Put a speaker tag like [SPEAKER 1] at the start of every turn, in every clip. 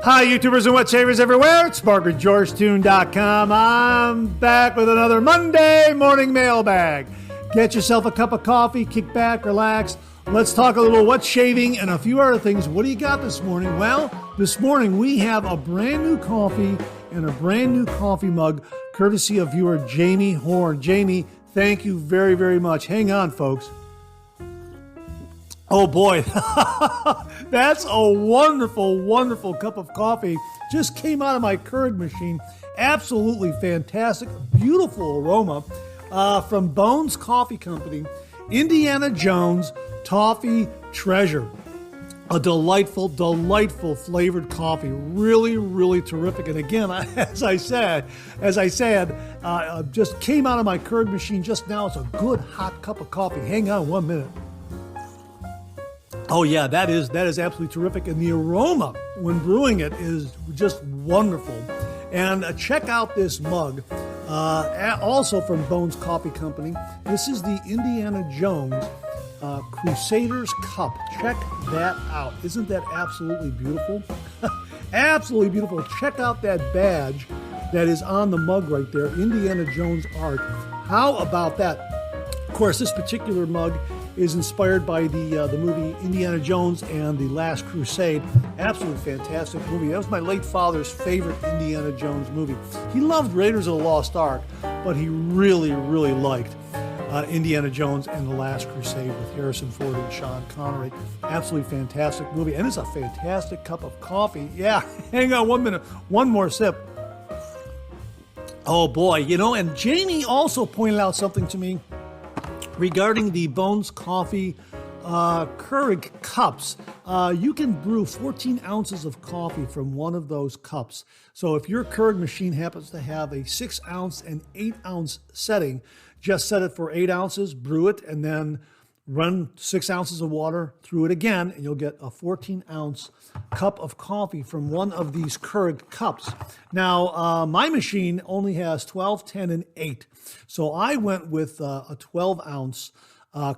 [SPEAKER 1] Hi, YouTubers and wet shavers everywhere. It's MargaretGeorgeTune.com. I'm back with another Monday morning mailbag. Get yourself a cup of coffee, kick back, relax. Let's talk a little wet shaving and a few other things. What do you got this morning? Well, this morning we have a brand new coffee and a brand new coffee mug, courtesy of viewer Jamie Horn. Jamie, thank you very, very much. Hang on, folks. Oh boy, that's a wonderful, wonderful cup of coffee. Just came out of my Keurig machine. Absolutely fantastic, beautiful aroma from Bones Coffee Company. Indiana Jones Toffee Treasure. A delightful, delightful flavored coffee. Really, really terrific. And again, as I said, just came out of my Keurig machine just now. It's a good hot cup of coffee. Hang on 1 minute. Oh yeah, that is absolutely terrific, and the aroma when brewing it is just wonderful. And check out this mug, also from Bones Coffee Company. This is the Indiana Jones Crusaders Cup. Check that out. Isn't that absolutely beautiful? Absolutely beautiful. Check out that badge that is on the mug right there, Indiana Jones art. How about that? Of course, this particular mug is inspired by the movie Indiana Jones and the Last Crusade. Absolutely fantastic movie. That was my late father's favorite Indiana Jones movie. He loved Raiders of the Lost Ark, but he really, really liked Indiana Jones and the Last Crusade with Harrison Ford and Sean Connery. Absolutely fantastic movie. And it's a fantastic cup of coffee. Yeah, hang on 1 minute. One more sip. Oh boy, and Jamie also pointed out something to me regarding the Bones Coffee Keurig cups. You can brew 14 ounces of coffee from one of those cups. So if your Keurig machine happens to have a 6 ounce and 8 ounce setting, just set it for 8 ounces, brew it, and then run 6 ounces of water through it again, and you'll get a 14 ounce cup of coffee from one of these Keurig cups. Now, my machine only has 12, 10, and 8. So I went with a 12 ounce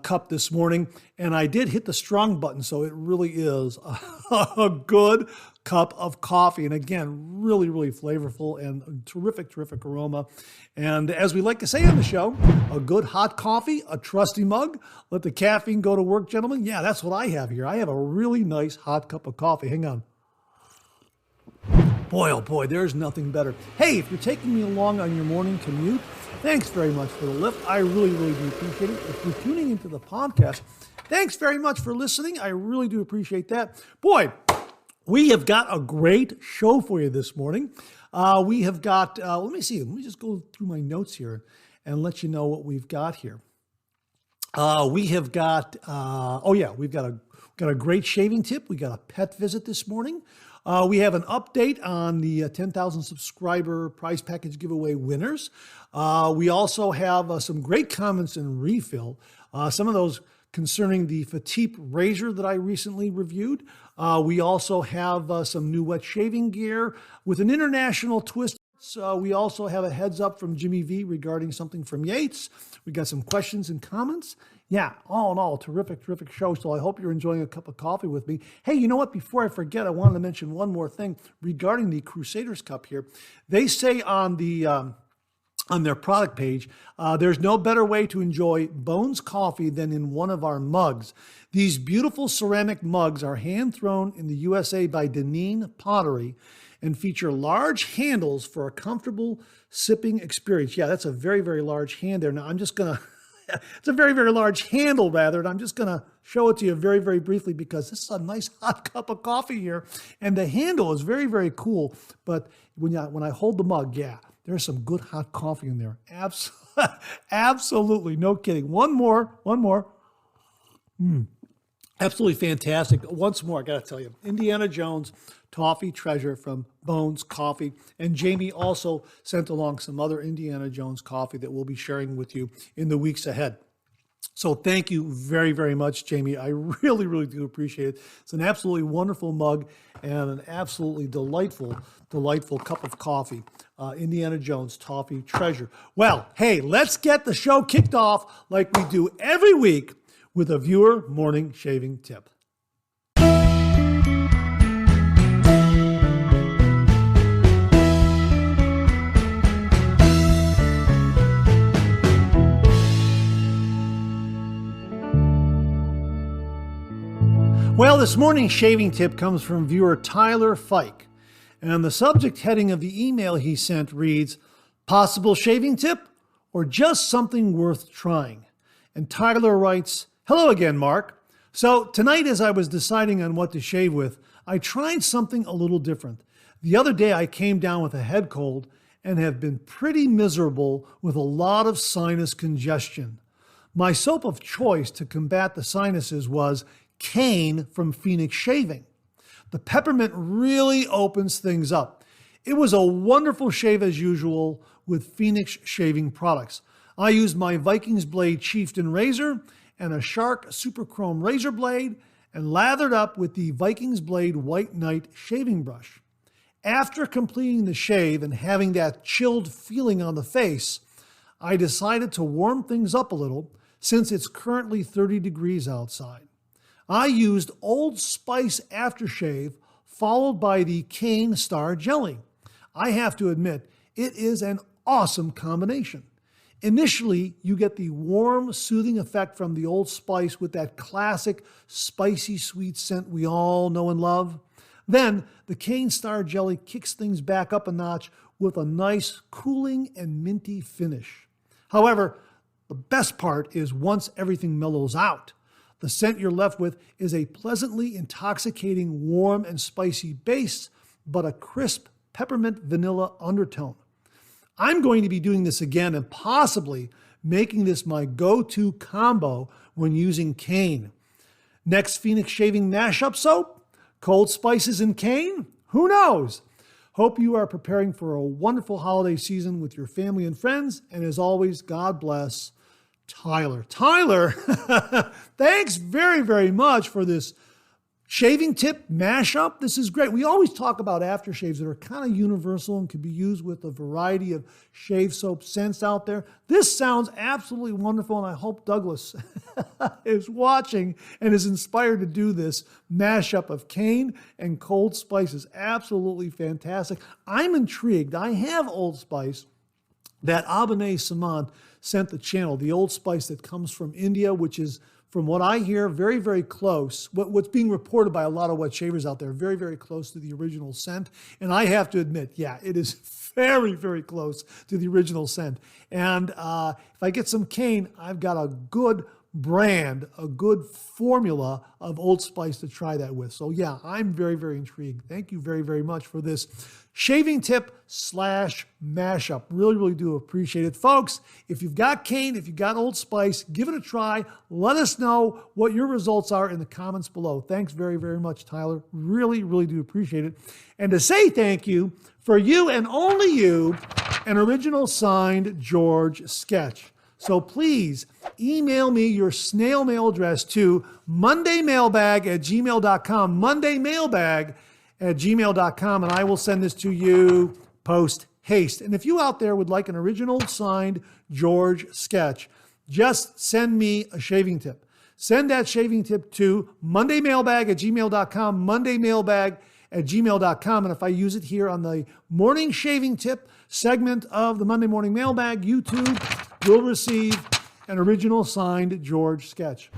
[SPEAKER 1] cup this morning, and I did hit the strong button, so it really is a good cup of coffee. And again, really, really flavorful and terrific, terrific aroma. And as we like to say on the show, a good hot coffee, a trusty mug. Let the caffeine go to work, gentlemen. Yeah, that's what I have here. I have a really nice hot cup of coffee. Hang on. Boy, oh boy, there's nothing better. Hey, if you're taking me along on your morning commute, thanks very much for the lift. I really, really do appreciate it. If you're tuning into the podcast, thanks very much for listening. I really do appreciate that. Boy, we have got a great show for you this morning. We have got, let me see, let me just go through my notes here and let you know what we've got here. We have got, we've got a great shaving tip. We got a pet visit this morning. We have an update on the 10,000 subscriber prize package giveaway winners. We also have some great comments and refill. Some of those concerning the Fatip razor that I recently reviewed. We also have some new wet shaving gear with an international twist. We also have a heads up from Jimmy V regarding something from Yates. We got some questions and comments. Yeah, all in all, terrific, terrific show. So I hope you're enjoying a cup of coffee with me. Hey, you know what? Before I forget, I wanted to mention one more thing regarding the Crusaders Cup here. They say on the on their product page, there's no better way to enjoy Bones coffee than in one of our mugs. These beautiful ceramic mugs are hand-thrown in the USA by Deneen Pottery and feature large handles for a comfortable sipping experience. Yeah, that's a very, very large hand there. Now, I'm just going to, it's a very, very large handle, rather, and I'm just going to show it to you very, very briefly because this is a nice hot cup of coffee here, and the handle is very, very cool. But when I hold the mug, yeah, there's some good hot coffee in there. Absolutely, no kidding. One more. Absolutely fantastic. Once more, I got to tell you, Indiana Jones Toffee Treasure from Bones Coffee. And Jamie also sent along some other Indiana Jones coffee that we'll be sharing with you in the weeks ahead. So thank you very, very much, Jamie. I really, really do appreciate it. It's an absolutely wonderful mug and an absolutely delightful, delightful cup of coffee. Indiana Jones Toffee Treasure. Well, hey, let's get the show kicked off like we do every week with a viewer morning shaving tip. Well, this morning's shaving tip comes from viewer Tyler Fike. And the subject heading of the email he sent reads, possible shaving tip or just something worth trying? And Tyler writes, hello again, Mark. So tonight as I was deciding on what to shave with, I tried something a little different. The other day I came down with a head cold and have been pretty miserable with a lot of sinus congestion. My soap of choice to combat the sinuses was Cane from Phoenix Shaving. The peppermint really opens things up. It was a wonderful shave as usual with Phoenix Shaving products. I used my Vikings Blade Chieftain razor and a Shark Super Chrome razor blade and lathered up with the Vikings Blade White Knight shaving brush. After completing the shave and having that chilled feeling on the face, I decided to warm things up a little since it's currently 30 degrees outside. I used Old Spice aftershave followed by the Cane Star Jelly. I have to admit, it is an awesome combination. Initially, you get the warm, soothing effect from the Old Spice with that classic spicy sweet scent we all know and love. Then, the Cane Star Jelly kicks things back up a notch with a nice, cooling and minty finish. However, the best part is once everything mellows out, the scent you're left with is a pleasantly intoxicating, warm and spicy base, but a crisp peppermint vanilla undertone. I'm going to be doing this again and possibly making this my go-to combo when using cane. Next Phoenix Shaving mashup soap? Cold spices and cane? Who knows? Hope you are preparing for a wonderful holiday season with your family and friends. And as always, God bless. Tyler. Tyler, thanks very, very much for this shaving tip mashup. This is great. We always talk about aftershaves that are kind of universal and can be used with a variety of shave soap scents out there. This sounds absolutely wonderful, and I hope Douglas is watching and is inspired to do this mashup of cane and cold spices. Absolutely fantastic. I'm intrigued. I have Old Spice. That Abane Samant sent the channel, the Old Spice that comes from India, which is, from what I hear, very, very close. What's being reported by a lot of wet shavers out there, very, very close to the original scent. And I have to admit, yeah, it is very, very close to the original scent. And if I get some cane, I've got a good brand, a good formula of Old Spice to try that with. So yeah, I'm very, very intrigued. Thank you very, very much for this shaving tip / mashup. Really, really do appreciate it. Folks, if you've got cane, if you've got Old Spice, give it a try. Let us know what your results are in the comments below. Thanks very, very much, Tyler. Really, really do appreciate it. And to say thank you, for you and only you, an original signed George sketch. So please email me your snail mail address to mondaymailbag@gmail.com, mondaymailbag@gmail.com, and I will send this to you post haste. And if you out there would like an original signed George sketch, just send me a shaving tip. Send that shaving tip to mondaymailbag@gmail.com, mondaymailbag@gmail.com. And if I use it here on the morning shaving tip segment of the Monday Morning Mailbag, YouTube will receive an original signed George sketch.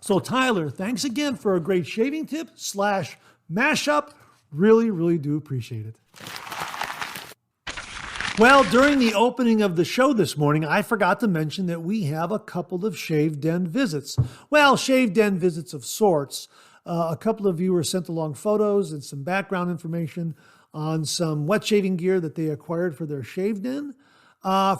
[SPEAKER 1] So Tyler, thanks again for a great shaving tip / mashup. Really, really do appreciate it. Well, during the opening of the show this morning, I forgot to mention that we have a couple of Shave Den visits. Well, Shave Den visits of sorts. A couple of viewers sent along photos and some background information on some wet shaving gear that they acquired for their Shave Den.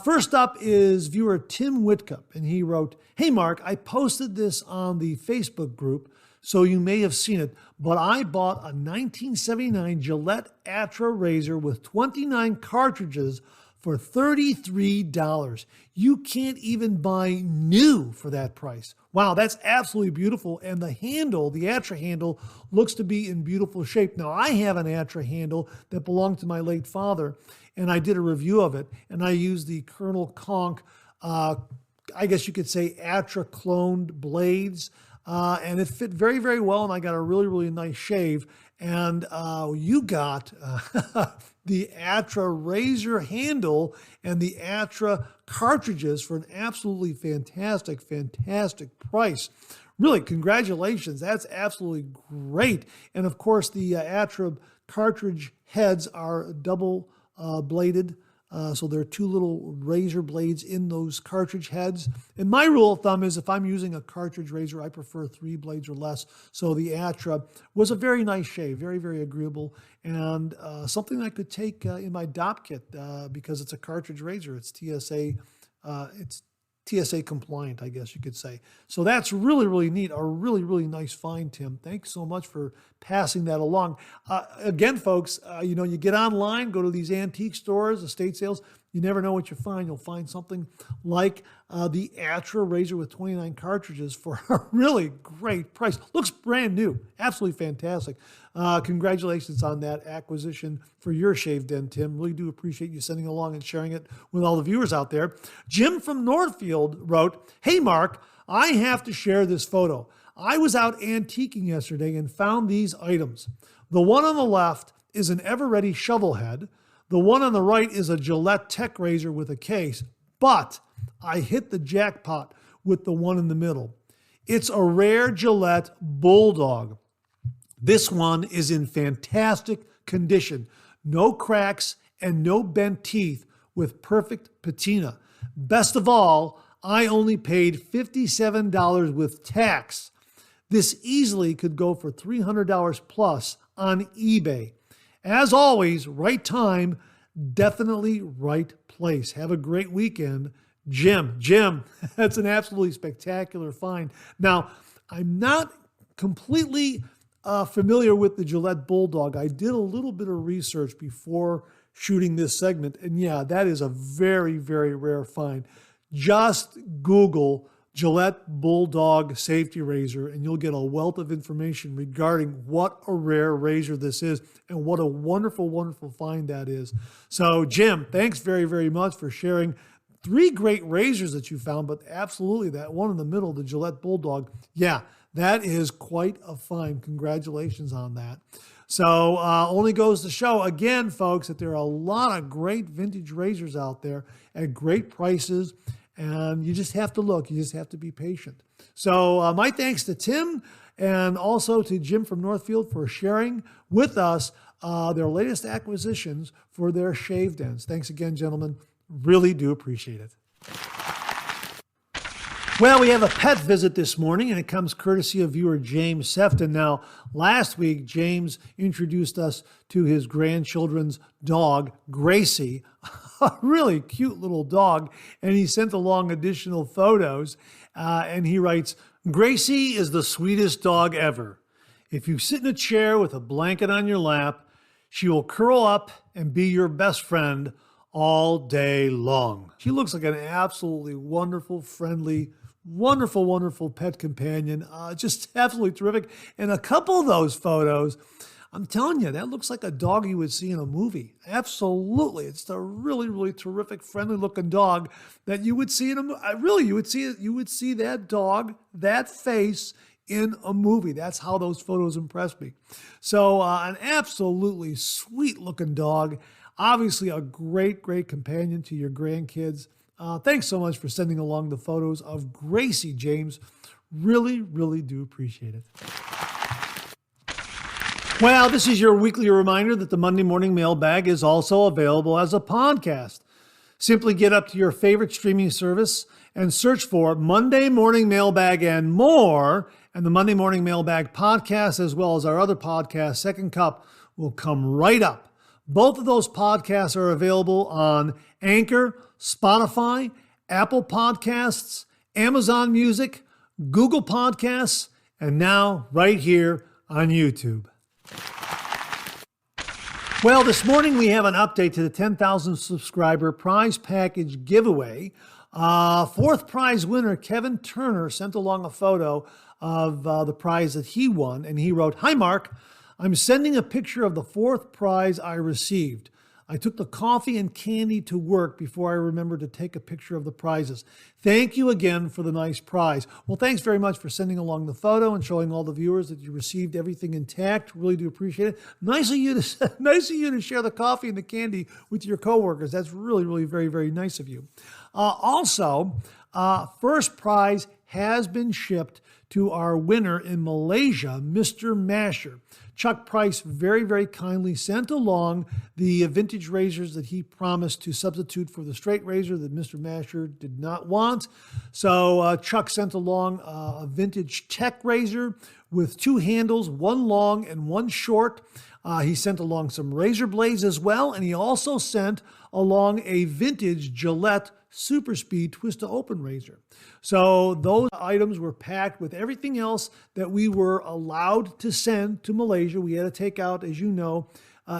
[SPEAKER 1] First up is viewer Tim Whitcup, and he wrote, "Hey Mark, I posted this on the Facebook group, so you may have seen it, but I bought a 1979 Gillette Atra razor with 29 cartridges for $33. You can't even buy new for that price." Wow, that's absolutely beautiful. And the handle, the Atra handle, looks to be in beautiful shape. Now, I have an Atra handle that belonged to my late father, and I did a review of it, and I used the Colonel Conk, I guess you could say Atra cloned blades, and it fit very, very well, and I got a really, really nice shave. And you got the Atra razor handle and the Atra cartridges for an absolutely fantastic, fantastic price. really, congratulations. That's absolutely great. And of course, the Atra cartridge heads are double bladed. So there are two little razor blades in those cartridge heads. And my rule of thumb is if I'm using a cartridge razor, I prefer 3 blades or less. So the Atra was a very nice shave, very, very agreeable, and something I could take in my DOP kit because it's a cartridge razor. It's TSA compliant, I guess you could say. So that's really, really neat. A really, really nice find, Tim. Thanks so much for passing that along. Again, folks, you get online, go to these antique stores, estate sales. You never know what you find. You'll find something like the Atra razor with 29 cartridges for a really great price. Looks brand new. Absolutely fantastic. Congratulations on that acquisition for your shave den, Tim. Really do appreciate you sending along and sharing it with all the viewers out there. Jim from Northfield wrote, "Hey, Mark, I have to share this photo. I was out antiquing yesterday and found these items. The one on the left is an ever-ready shovel head. The one on the right is a Gillette Tech razor with a case, but I hit the jackpot with the one in the middle. It's a rare Gillette Bulldog. This one is in fantastic condition, no cracks and no bent teeth with perfect patina. Best of all, I only paid $57 with tax. This easily could go for $300 plus on eBay. As always, right time, definitely right place. Have a great weekend, Jim." Jim, that's an absolutely spectacular find. Now, I'm not completely familiar with the Gillette Bulldog. I did a little bit of research before shooting this segment, and yeah, that is a very, very rare find. Just Google Gillette Bulldog safety razor, and you'll get a wealth of information regarding what a rare razor this is and what a wonderful, wonderful find that is. So, Jim, thanks very, very much for sharing 3 great razors that you found, but absolutely that one in the middle, the Gillette Bulldog, yeah, that is quite a find. Congratulations on that. So, only goes to show, again, folks, that there are a lot of great vintage razors out there at great prices. And you just have to look. You just have to be patient. So my thanks to Tim and also to Jim from Northfield for sharing with us their latest acquisitions for their shave dens. Thanks again, gentlemen. Really do appreciate it. Well, we have a pet visit this morning, and it comes courtesy of viewer James Sefton. Now, last week, James introduced us to his grandchildren's dog, Gracie, a really cute little dog, and he sent along additional photos, and he writes, "Gracie is the sweetest dog ever. If you sit in a chair with a blanket on your lap, she will curl up and be your best friend all day long." She looks like an absolutely wonderful, friendly, wonderful, wonderful pet companion. Just absolutely terrific. And a couple of those photos, I'm telling you, that looks like a dog you would see in a movie. Absolutely. It's a really, really terrific, friendly looking dog that you would see in a movie. Really, you would see that dog, that face in a movie. That's how those photos impressed me. So an absolutely sweet looking dog. Obviously a great, great companion to your grandkids. Thanks so much for sending along the photos of Gracie, James. Really, really do appreciate it. Well, this is your weekly reminder that the Monday Morning Mailbag is also available as a podcast. Simply get up to your favorite streaming service and search for Monday Morning Mailbag and more, and the Monday Morning Mailbag podcast, as well as our other podcast, Second Cup, will come right up. Both of those podcasts are available on Anchor, Spotify, Apple Podcasts, Amazon Music, Google Podcasts, and now right here on YouTube. Well, this morning we have an update to the 10,000 subscriber prize package giveaway. Fourth prize winner, Kevin Turner, sent along a photo of the prize that he won, and he wrote, "Hi, Mark. I'm sending a picture of the 4th prize I received. I took the coffee and candy to work before I remembered to take a picture of the prizes. Thank you again for the nice prize." Well, thanks very much for sending along the photo and showing all the viewers that you received everything intact. Really do appreciate it. Nice of you to share the coffee and the candy with your coworkers. That's really, really very, very nice of you. Also, first prize, has been shipped to our winner in Malaysia, Mr. Masher. Chuck Price very, very kindly sent along the vintage razors that he promised to substitute for the straight razor that Mr. Masher did not want. So Chuck sent along a vintage tech razor with 2 handles, one long and one short. He sent along some razor blades as well, and he also sent along a vintage Gillette Super Speed twist-to-open razor. So those items were packed with everything else that we were allowed to send to Malaysia. We had to take out, as you know,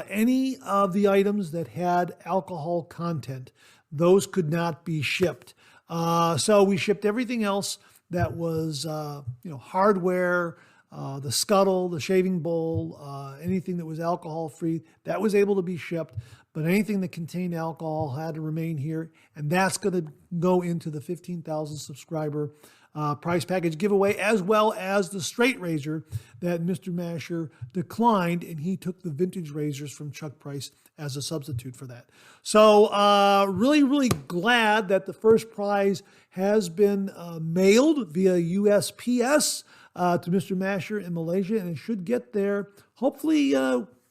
[SPEAKER 1] any of the items that had alcohol content. Those could not be shipped. So we shipped everything else that was, hardware, the scuttle, the shaving bowl, anything that was alcohol-free, that was able to be shipped. But anything that contained alcohol had to remain here, and that's going to go into the 15,000 subscriber prize package giveaway, as well as the straight razor that Mr. Masher declined, and he took the vintage razors from Chuck Price as a substitute for that. So really, really glad that the first prize has been mailed via USPS to Mr. Masher in Malaysia, and it should get there hopefully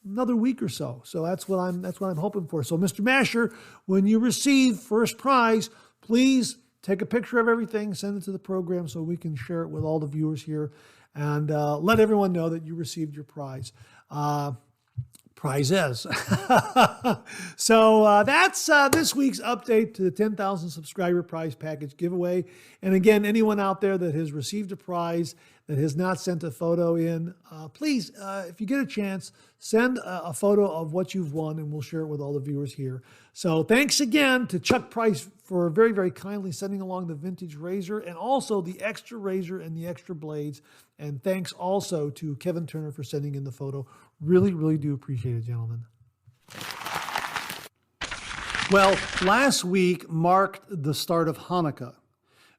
[SPEAKER 1] another week or so. So that's what I'm hoping for. So Mr. Masher, when you receive first prize, please take a picture of everything, send it to the program so we can share it with all the viewers here, and let everyone know that you received your prize. Prizes. So that's this week's update to the 10,000 subscriber prize package giveaway. And again, anyone out there that has received a prize that has not sent a photo in, please, if you get a chance, send a photo of what you've won, and we'll share it with all the viewers here. So thanks again to Chuck Price for very, very kindly sending along the vintage razor and also the extra razor and the extra blades. And thanks also to Kevin Turner for sending in the photo. Really, really do appreciate it, gentlemen. Well, last week marked the start of Hanukkah.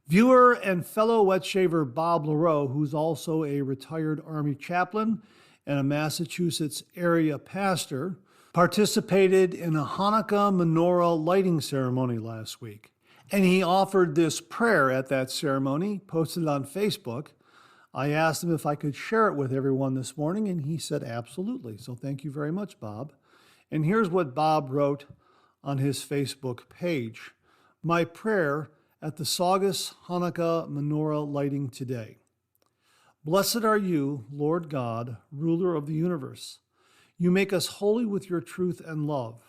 [SPEAKER 1] Viewer and fellow wet shaver Bob Leroux, who's also a retired Army chaplain and a Massachusetts area pastor, participated in a Hanukkah menorah lighting ceremony last week. And he offered this prayer at that ceremony, posted it on Facebook. I asked him if I could share it with everyone this morning, and he said absolutely. So thank you very much, Bob. And here's what Bob wrote on his Facebook page. My prayer at the Saugus Hanukkah menorah lighting today. Blessed are you, Lord God, ruler of the universe. You make us holy with your truth and love.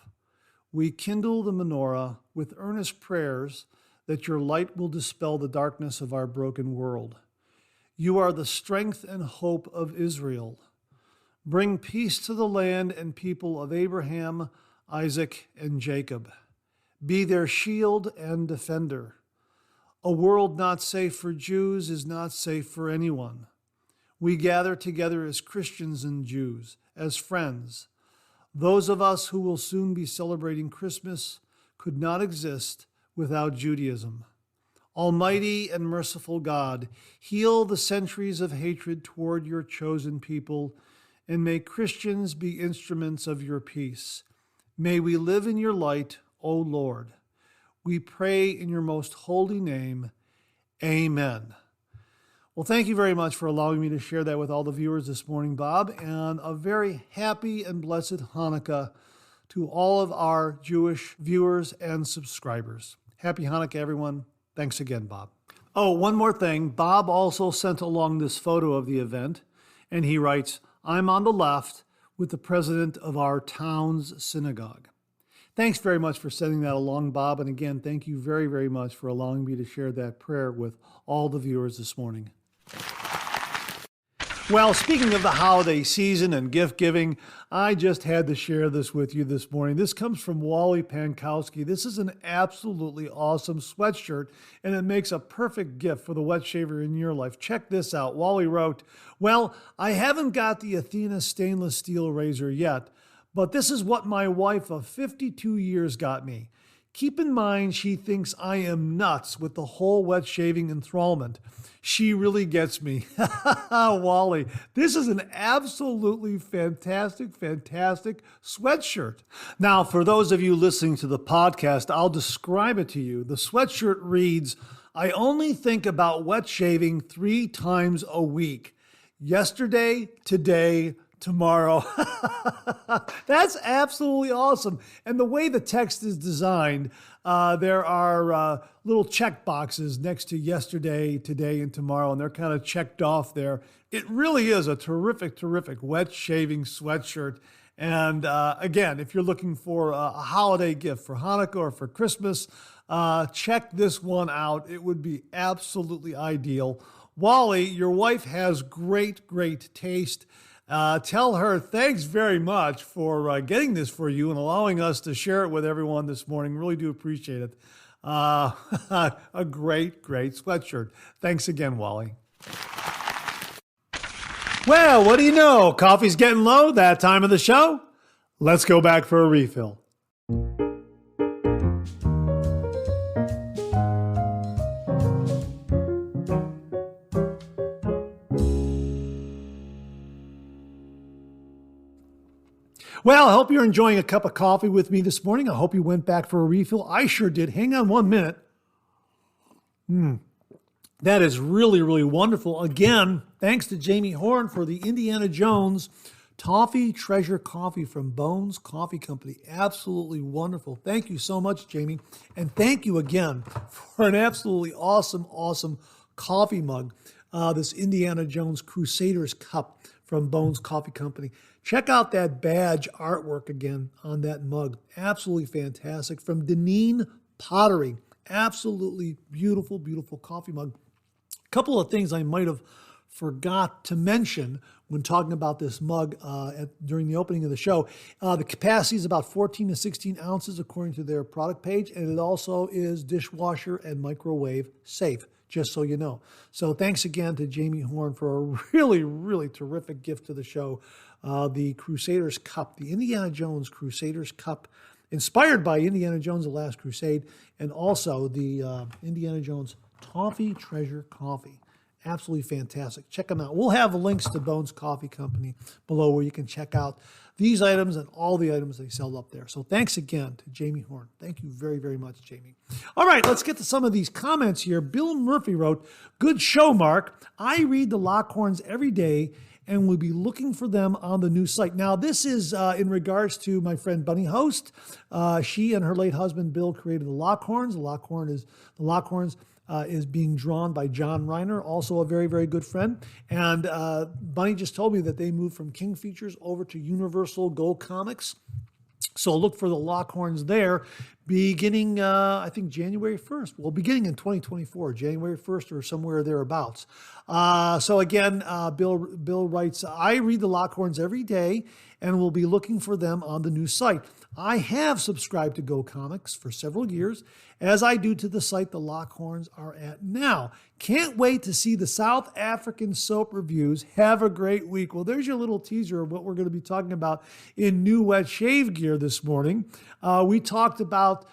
[SPEAKER 1] We kindle the menorah with earnest prayers that your light will dispel the darkness of our broken world. You are the strength and hope of Israel. Bring peace to the land and people of Abraham, Isaac, and Jacob. Be their shield and defender. A world not safe for Jews is not safe for anyone. We gather together as Christians and Jews, as friends. Those of us who will soon be celebrating Christmas could not exist without Judaism. Almighty and merciful God, heal the centuries of hatred toward your chosen people, and may Christians be instruments of your peace. May we live in your light, O Lord. We pray in your most holy name. Amen. Well, thank you very much for allowing me to share that with all the viewers this morning, Bob, and a very happy and blessed Hanukkah to all of our Jewish viewers and subscribers. Happy Hanukkah, everyone. Thanks again, Bob. Oh, one more thing. Bob also sent along this photo of the event, and he writes, I'm on the left with the president of our town's synagogue. Thanks very much for sending that along, Bob. And again, thank you very, very much for allowing me to share that prayer with all the viewers this morning. Well, speaking of the holiday season and gift giving, I just had to share this with you this morning. This comes from Wally Pankowski. This is an absolutely awesome sweatshirt, and it makes a perfect gift for the wet shaver in your life. Check this out. Wally wrote, well, I haven't got the Athena stainless steel razor yet, but this is what my wife of 52 years got me. Keep in mind, she thinks I am nuts with the whole wet shaving enthrallment. She really gets me. Wally, this is an absolutely fantastic sweatshirt. Now, for those of you listening to the podcast, I'll describe it to you. The sweatshirt reads, I only think about wet shaving 3 times a week. Yesterday, today, tomorrow. That's absolutely awesome. And the way the text is designed, there are little check boxes next to yesterday, today, and tomorrow, and they're kind of checked off there. It really is a terrific, terrific wet shaving sweatshirt. And again, if you're looking for a holiday gift for Hanukkah or for Christmas, check this one out. It would be absolutely ideal. Wally, your wife has great, great taste. Tell her thanks very much for getting this for you and allowing us to share it with everyone this morning. Really do appreciate it. A great, great sweatshirt. Thanks again, Wally. Well, what do you know? Coffee's getting low, that time of the show. Let's go back for a refill. Well, I hope you're enjoying a cup of coffee with me this morning. I hope you went back for a refill. I sure did. Hang on 1 minute. That is really, really wonderful. Again, thanks to Jamie Horn for the Indiana Jones Toffee Treasure Coffee from Bones Coffee Company. Absolutely wonderful. Thank you so much, Jamie. And thank you again for an absolutely awesome, awesome coffee mug. This Indiana Jones Crusaders Cup from Bones Coffee Company. Check out that badge artwork again on that mug. Absolutely fantastic. From Deneen Pottery. Absolutely beautiful, beautiful coffee mug. A couple of things I might have forgot to mention when talking about this mug during the opening of the show. The capacity is about 14 to 16 ounces according to their product page, and it also is dishwasher and microwave safe, just so you know. So thanks again to Jamie Horn for a really, really terrific gift to the show. The Crusaders Cup, the Indiana Jones Crusaders Cup, inspired by Indiana Jones: The Last Crusade, and also the Indiana Jones Toffee Treasure Coffee. Absolutely fantastic. Check them out. We'll have links to Bones Coffee Company below where you can check out these items and all the items they sell up there. So thanks again to Jamie Horn. Thank you very, very much, Jamie. All right, let's get to some of these comments here. Bill Murphy wrote, "Good show, Mark. I read the Lockhorns every day and we'll be looking for them on the new site." Now, this is in regards to my friend Bunny Host. She and her late husband, Bill, created the Lockhorns. The Lockhorns is being drawn by John Reiner, also a very, very good friend. And Bunny just told me that they moved from King Features over to Universal Go Comics. So look for the Lockhorns there beginning, I think, January 1st. Well, beginning in 2024, January 1st or somewhere thereabouts. So again, Bill writes, "I read the Lockhorns every day and will be looking for them on the new site. I have subscribed to Go Comics for several years, as I do to the site the Lockhorns are at now. Can't wait to see the South African soap reviews. Have a great week." Well, there's your little teaser of what we're going to be talking about in New Wet Shave Gear this morning. We talked about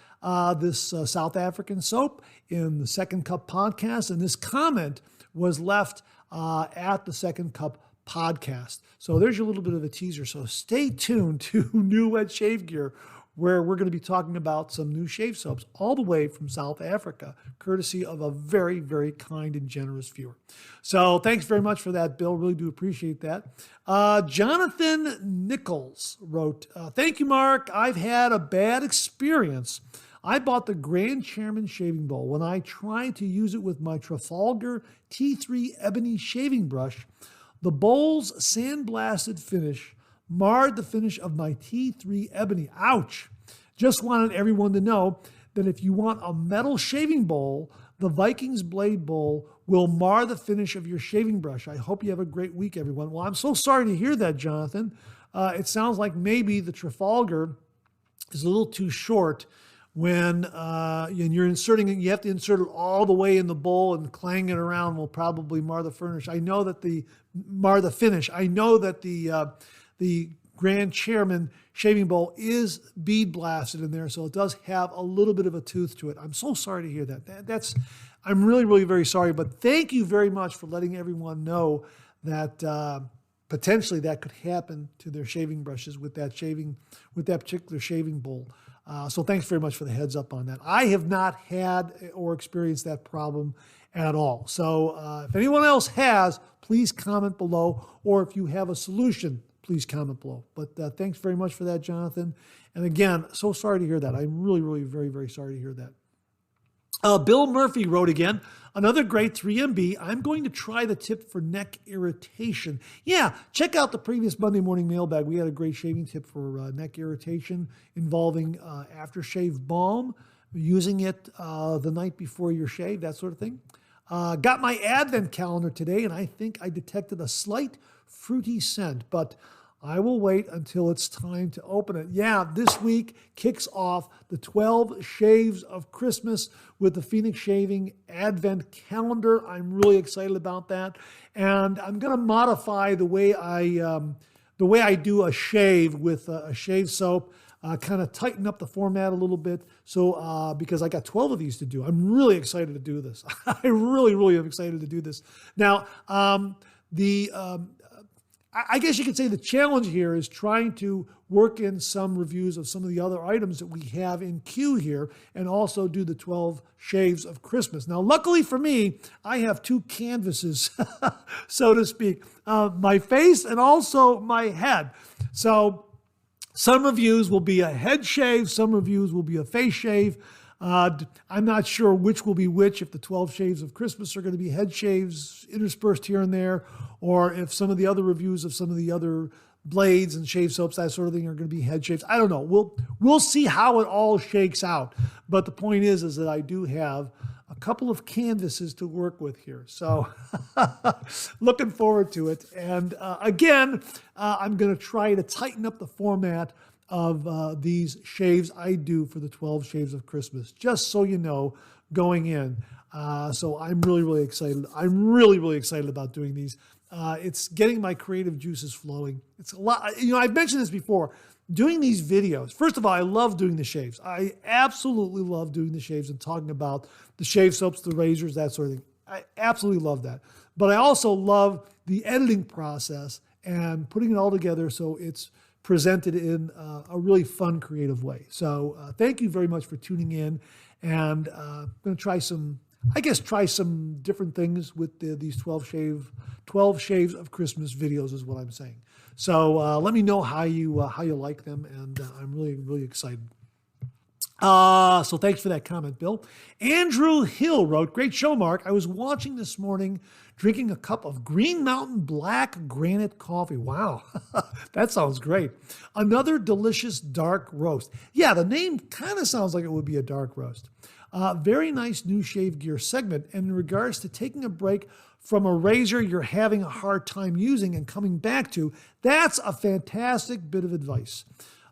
[SPEAKER 1] this South African soap in the Second Cup podcast, and this comment was left at the Second Cup podcast. So there's your little bit of a teaser. So stay tuned to New Wet Shave Gear, where we're going to be talking about some new shave soaps all the way from South Africa, courtesy of a very, very kind and generous viewer. So thanks very much for that, Bill. Really do appreciate that. Jonathan Nichols wrote, "Thank you, Mark. I've had a bad experience. I bought the Grand Chairman shaving bowl. When I tried to use it with my Trafalgar T3 ebony shaving brush, the bowl's sandblasted finish marred the finish of my T3 ebony. Ouch. Just wanted everyone to know that if you want a metal shaving bowl, the Vikings Blade Bowl will mar the finish of your shaving brush. I hope you have a great week, everyone." Well, I'm so sorry to hear that, Jonathan. It sounds like maybe the Trafalgar is a little too short when you're inserting it. You have to insert it all the way in the bowl, and clanging it around will probably mar the finish. I know that the Grand Chairman shaving bowl is bead blasted in there, so it does have a little bit of a tooth to it. I'm so sorry to hear that. I'm really, really very sorry, but thank you very much for letting everyone know that potentially that could happen to their shaving brushes with that particular shaving bowl. So thanks very much for the heads up on that. I have not had or experienced that problem at all. So if anyone else has, please comment below, or if you have a solution, please comment below. But thanks very much for that, Jonathan. And again, so sorry to hear that. I'm really, really very, very sorry to hear that. Bill Murphy wrote again, another great 3MB. I'm going to try the tip for neck irritation. Yeah, check out the previous Monday morning mailbag. We had a great shaving tip for neck irritation involving aftershave balm, using it the night before your shave, that sort of thing. Got my advent calendar today, and I think I detected a slight fruity scent, but I will wait until it's time to open it. Yeah, this week kicks off the 12 Shaves of Christmas with the Phoenix Shaving Advent Calendar. I'm really excited about that. And I'm going to modify the way I do a shave with a shave soap, kind of tighten up the format a little bit. So because I got 12 of these to do, I'm really excited to do this. I really, really am excited to do this. Now, I guess you could say the challenge here is trying to work in some reviews of some of the other items that we have in queue here, and also do the 12 shaves of Christmas. Now, luckily for me, I have two canvases, so to speak, my face and also my head. So some reviews will be a head shave, some reviews will be a face shave. I'm not sure which will be which, if the 12 shaves of Christmas are going to be head shaves interspersed here and there, or if some of the other reviews of some of the other blades and shave soaps, that sort of thing, are going to be head shaves. I don't know. We'll see how it all shakes out. But the point is that I do have a couple of canvases to work with here. So looking forward to it. And again, I'm going to try to tighten up the format of these shaves I do for the 12 shaves of Christmas, just so you know, going in. So I'm really, really excited. I'm really, really excited about doing these. It's getting my creative juices flowing. It's a lot. I've mentioned this before. Doing these videos, first of all, I love doing the shaves. I absolutely love doing the shaves and talking about the shave soaps, the razors, that sort of thing. I absolutely love that. But I also love the editing process and putting it all together so it's presented in a really fun, creative way. So thank you very much for tuning in. And I'm going to try some different things with these 12 shaves of Christmas videos is what I'm saying. So let me know how you like them, and I'm really, really excited. So thanks for that comment, Bill. Andrew Hill wrote, great show, Mark. I was watching this morning, drinking a cup of Green Mountain Black Granite coffee. Wow, that sounds great. Another delicious dark roast. Yeah, the name kind of sounds like it would be a dark roast. Very nice new shave gear segment. And in regards to taking a break from a razor you're having a hard time using and coming back to, that's a fantastic bit of advice.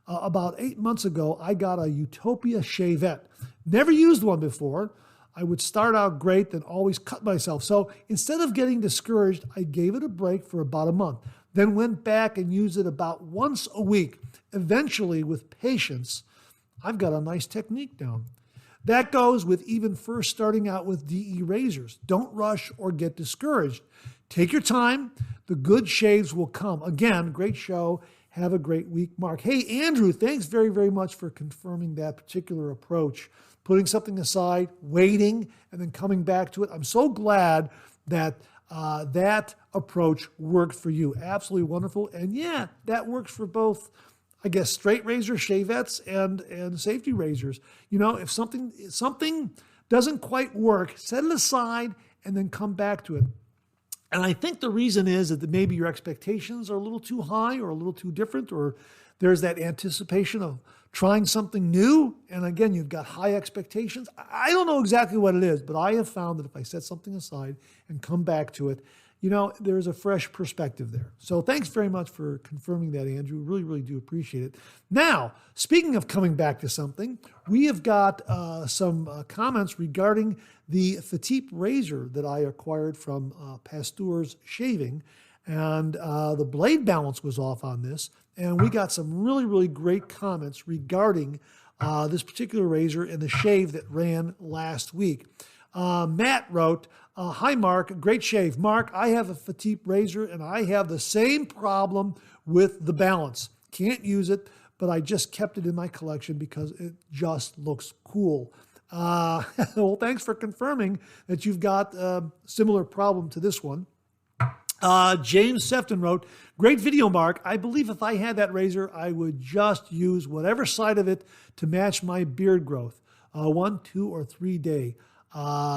[SPEAKER 1] About 8 months ago, I got a Utopia Shavette. Never used one before. I would start out great, then always cut myself. So instead of getting discouraged, I gave it a break for about a month, then went back and used it about once a week. Eventually, with patience, I've got a nice technique down. That goes with even first starting out with DE razors. Don't rush or get discouraged. Take your time. The good shaves will come. Again, great show. Have a great week, Mark. Hey, Andrew, thanks very, very much for confirming that particular approach. Putting something aside, waiting, and then coming back to it. I'm so glad that that approach worked for you. Absolutely wonderful. And yeah, that works for both, I guess, straight razor shavettes and safety razors. If something doesn't quite work, set it aside and then come back to it. And I think the reason is that maybe your expectations are a little too high or a little too different, or there's that anticipation of trying something new. And again, you've got high expectations. I don't know exactly what it is, but I have found that if I set something aside and come back to it, there's a fresh perspective there. So thanks very much for confirming that, Andrew. Really, really do appreciate it. Now, speaking of coming back to something, we have got some comments regarding the Fatip razor that I acquired from Pasteur's Shaving. And the blade balance was off on this. And we got some really, really great comments regarding this particular razor and the shave that ran last week. Matt wrote, hi, Mark. Great shave. Mark, I have a Fatip razor, and I have the same problem with the balance. Can't use it, but I just kept it in my collection because it just looks cool. Well, thanks for confirming that you've got a similar problem to this one. James Sefton wrote, great video, Mark. I believe if I had that razor, I would just use whatever side of it to match my beard growth. 1, 2, or 3 day,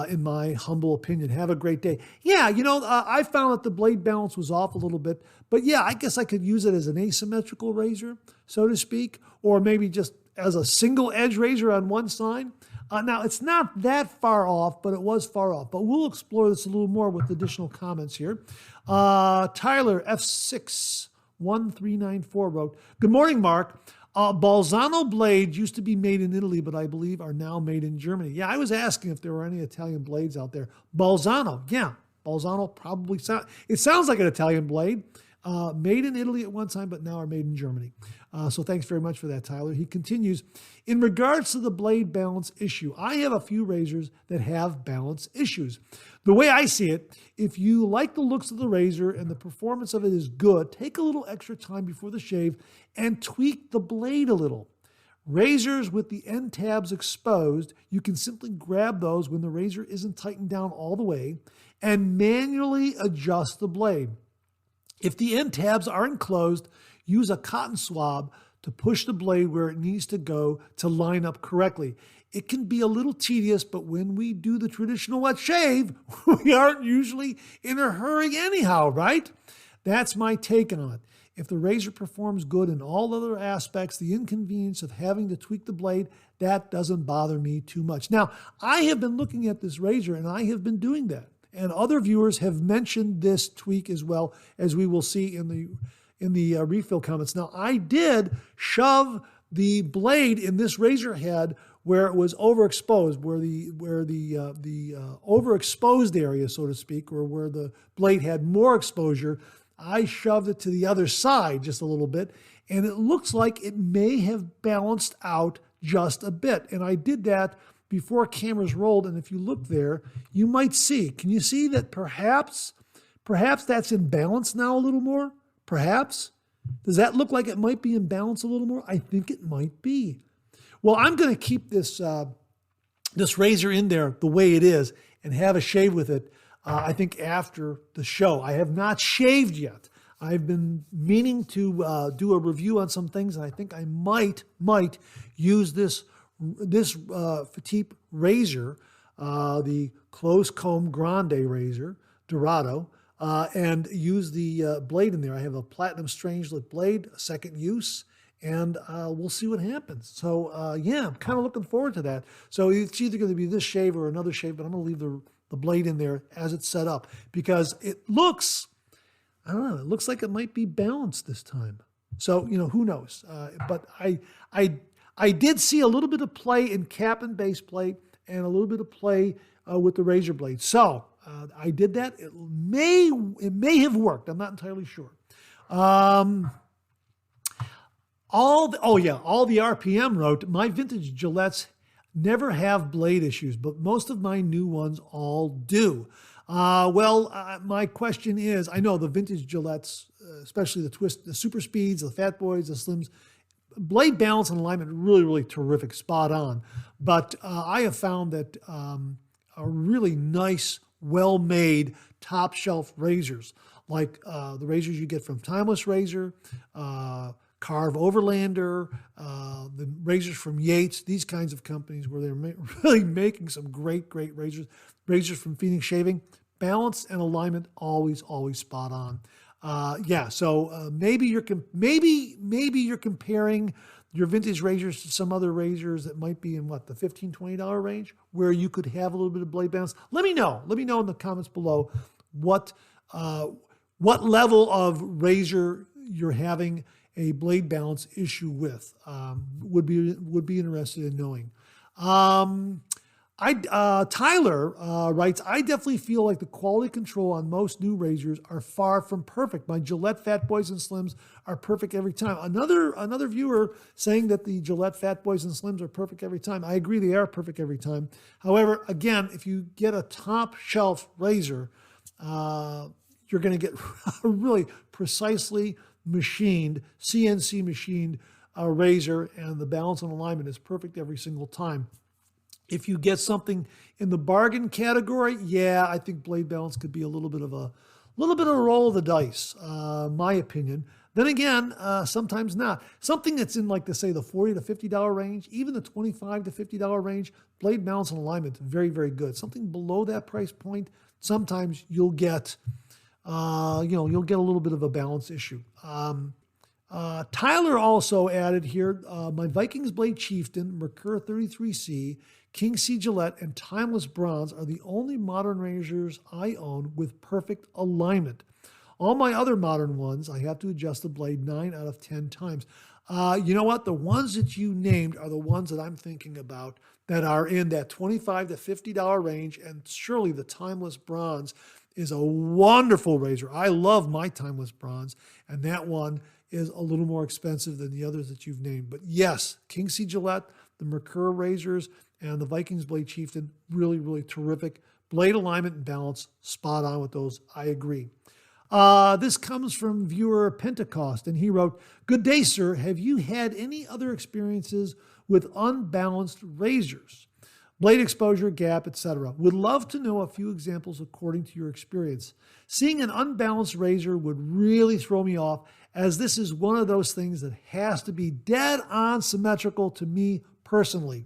[SPEAKER 1] in my humble opinion. Have a great day. Yeah, I found that the blade balance was off a little bit, but yeah, I guess I could use it as an asymmetrical razor, so to speak, or maybe just as a single edge razor on one side. Now, it's not that far off, but it was far off. But we'll explore this a little more with additional comments here. Tyler F61394 wrote, good morning, Mark. Balzano blades used to be made in Italy, but I believe are now made in Germany. Yeah, I was asking if there were any Italian blades out there. Balzano, yeah. Balzano probably it sounds like an Italian blade. Made in Italy at one time, but now are made in Germany. So thanks very much for that, Tyler. He continues, in regards to the blade balance issue, I have a few razors that have balance issues. The way I see it, if you like the looks of the razor and the performance of it is good, take a little extra time before the shave and tweak the blade a little. Razors with the end tabs exposed, you can simply grab those when the razor isn't tightened down all the way and manually adjust the blade. If the end tabs are enclosed, use a cotton swab to push the blade where it needs to go to line up correctly. It can be a little tedious, but when we do the traditional wet shave, we aren't usually in a hurry anyhow, right? That's my take on it. If the razor performs good in all other aspects, the inconvenience of having to tweak the blade, that doesn't bother me too much. Now, I have been looking at this razor and I have been doing that. And other viewers have mentioned this tweak as well, as we will see in the refill comments. Now, I did shove the blade in this razor head where it was overexposed, where the overexposed area, so to speak, or where the blade had more exposure. I shoved it to the other side just a little bit, and it looks like it may have balanced out just a bit. And I did that before cameras rolled, and if you look there, you might see. Can you see that perhaps that's in balance now a little more? Perhaps? Does that look like it might be in balance a little more? I think it might be. Well, I'm going to keep this razor in there the way it is and have a shave with it, I think, after the show. I have not shaved yet. I've been meaning to do a review on some things, and I think I might use this Fatip razor, the Close Comb Grande razor, Dorado, and use the blade in there. I have a platinum strangelet blade, a second use, and we'll see what happens. So yeah, I'm kind of looking forward to that. So it's either going to be this shave or another shave, but I'm going to leave the blade in there as it's set up because it looks, I don't know, it looks like it might be balanced this time. So, who knows? But I did see a little bit of play in cap and base plate and a little bit of play with the razor blade. So I did that. It may have worked. I'm not entirely sure. All the RPM wrote, my vintage Gillettes never have blade issues, but most of my new ones all do. My question is, I know the vintage Gillettes, especially the super speeds, the fat boys, the slims, blade balance and alignment, really, really terrific, spot on. But I have found that a really nice, well-made, top-shelf razors, like the razors you get from Timeless Razor, Carve Overlander, the razors from Yates, these kinds of companies where they're really making some great razors. Razors from Phoenix Shaving, balance and alignment, always spot on. So maybe you're comparing your vintage razors to some other razors that might be in the $15, $20 range, where you could have a little bit of blade balance. Let me know in the comments below what level of razor you're having a blade balance issue with. Would be interested in knowing. Tyler writes, I definitely feel like the quality control on most new razors are far from perfect. My Gillette Fat Boys and Slims are perfect every time. Another viewer saying that the Gillette Fat Boys and Slims are perfect every time. I agree, they are perfect every time. However, again, if you get a top shelf razor, you're going to get a really precisely machined, CNC machined razor, and the balance and alignment is perfect every single time. If you get something in the bargain category, yeah, I think blade balance could be a little bit of a roll of the dice, my opinion. Then again, sometimes not. Something that's in like, say, the $40 to $50 range, even the $25 to $50 range, blade balance and alignment, very, very good. Something below that price point, sometimes you'll get, you'll get a little bit of a balance issue. Tyler also added here, my Vikings Blade Chieftain, Mercure 33C, King C Gillette, and Timeless Bronze are the only modern razors I own with perfect alignment. All my other modern ones, I have to adjust the blade 9 out of 10 times. You know what? The ones that you named are the ones that I'm thinking about that are in that $25 to $50 range, and surely the Timeless Bronze is a wonderful razor. I love my Timeless Bronze, and that one is a little more expensive than the others that you've named. But yes, King C Gillette, the Mercure razors, and the Vikings Blade Chieftain, really, really terrific. Blade alignment and balance, spot on with those. I agree. This comes from viewer Pentecost, and he wrote, "Good day, sir. Have you had any other experiences with unbalanced razors? Blade exposure, gap, etc. Would love to know a few examples according to your experience. Seeing an unbalanced razor would really throw me off, as this is one of those things that has to be dead on symmetrical to me personally.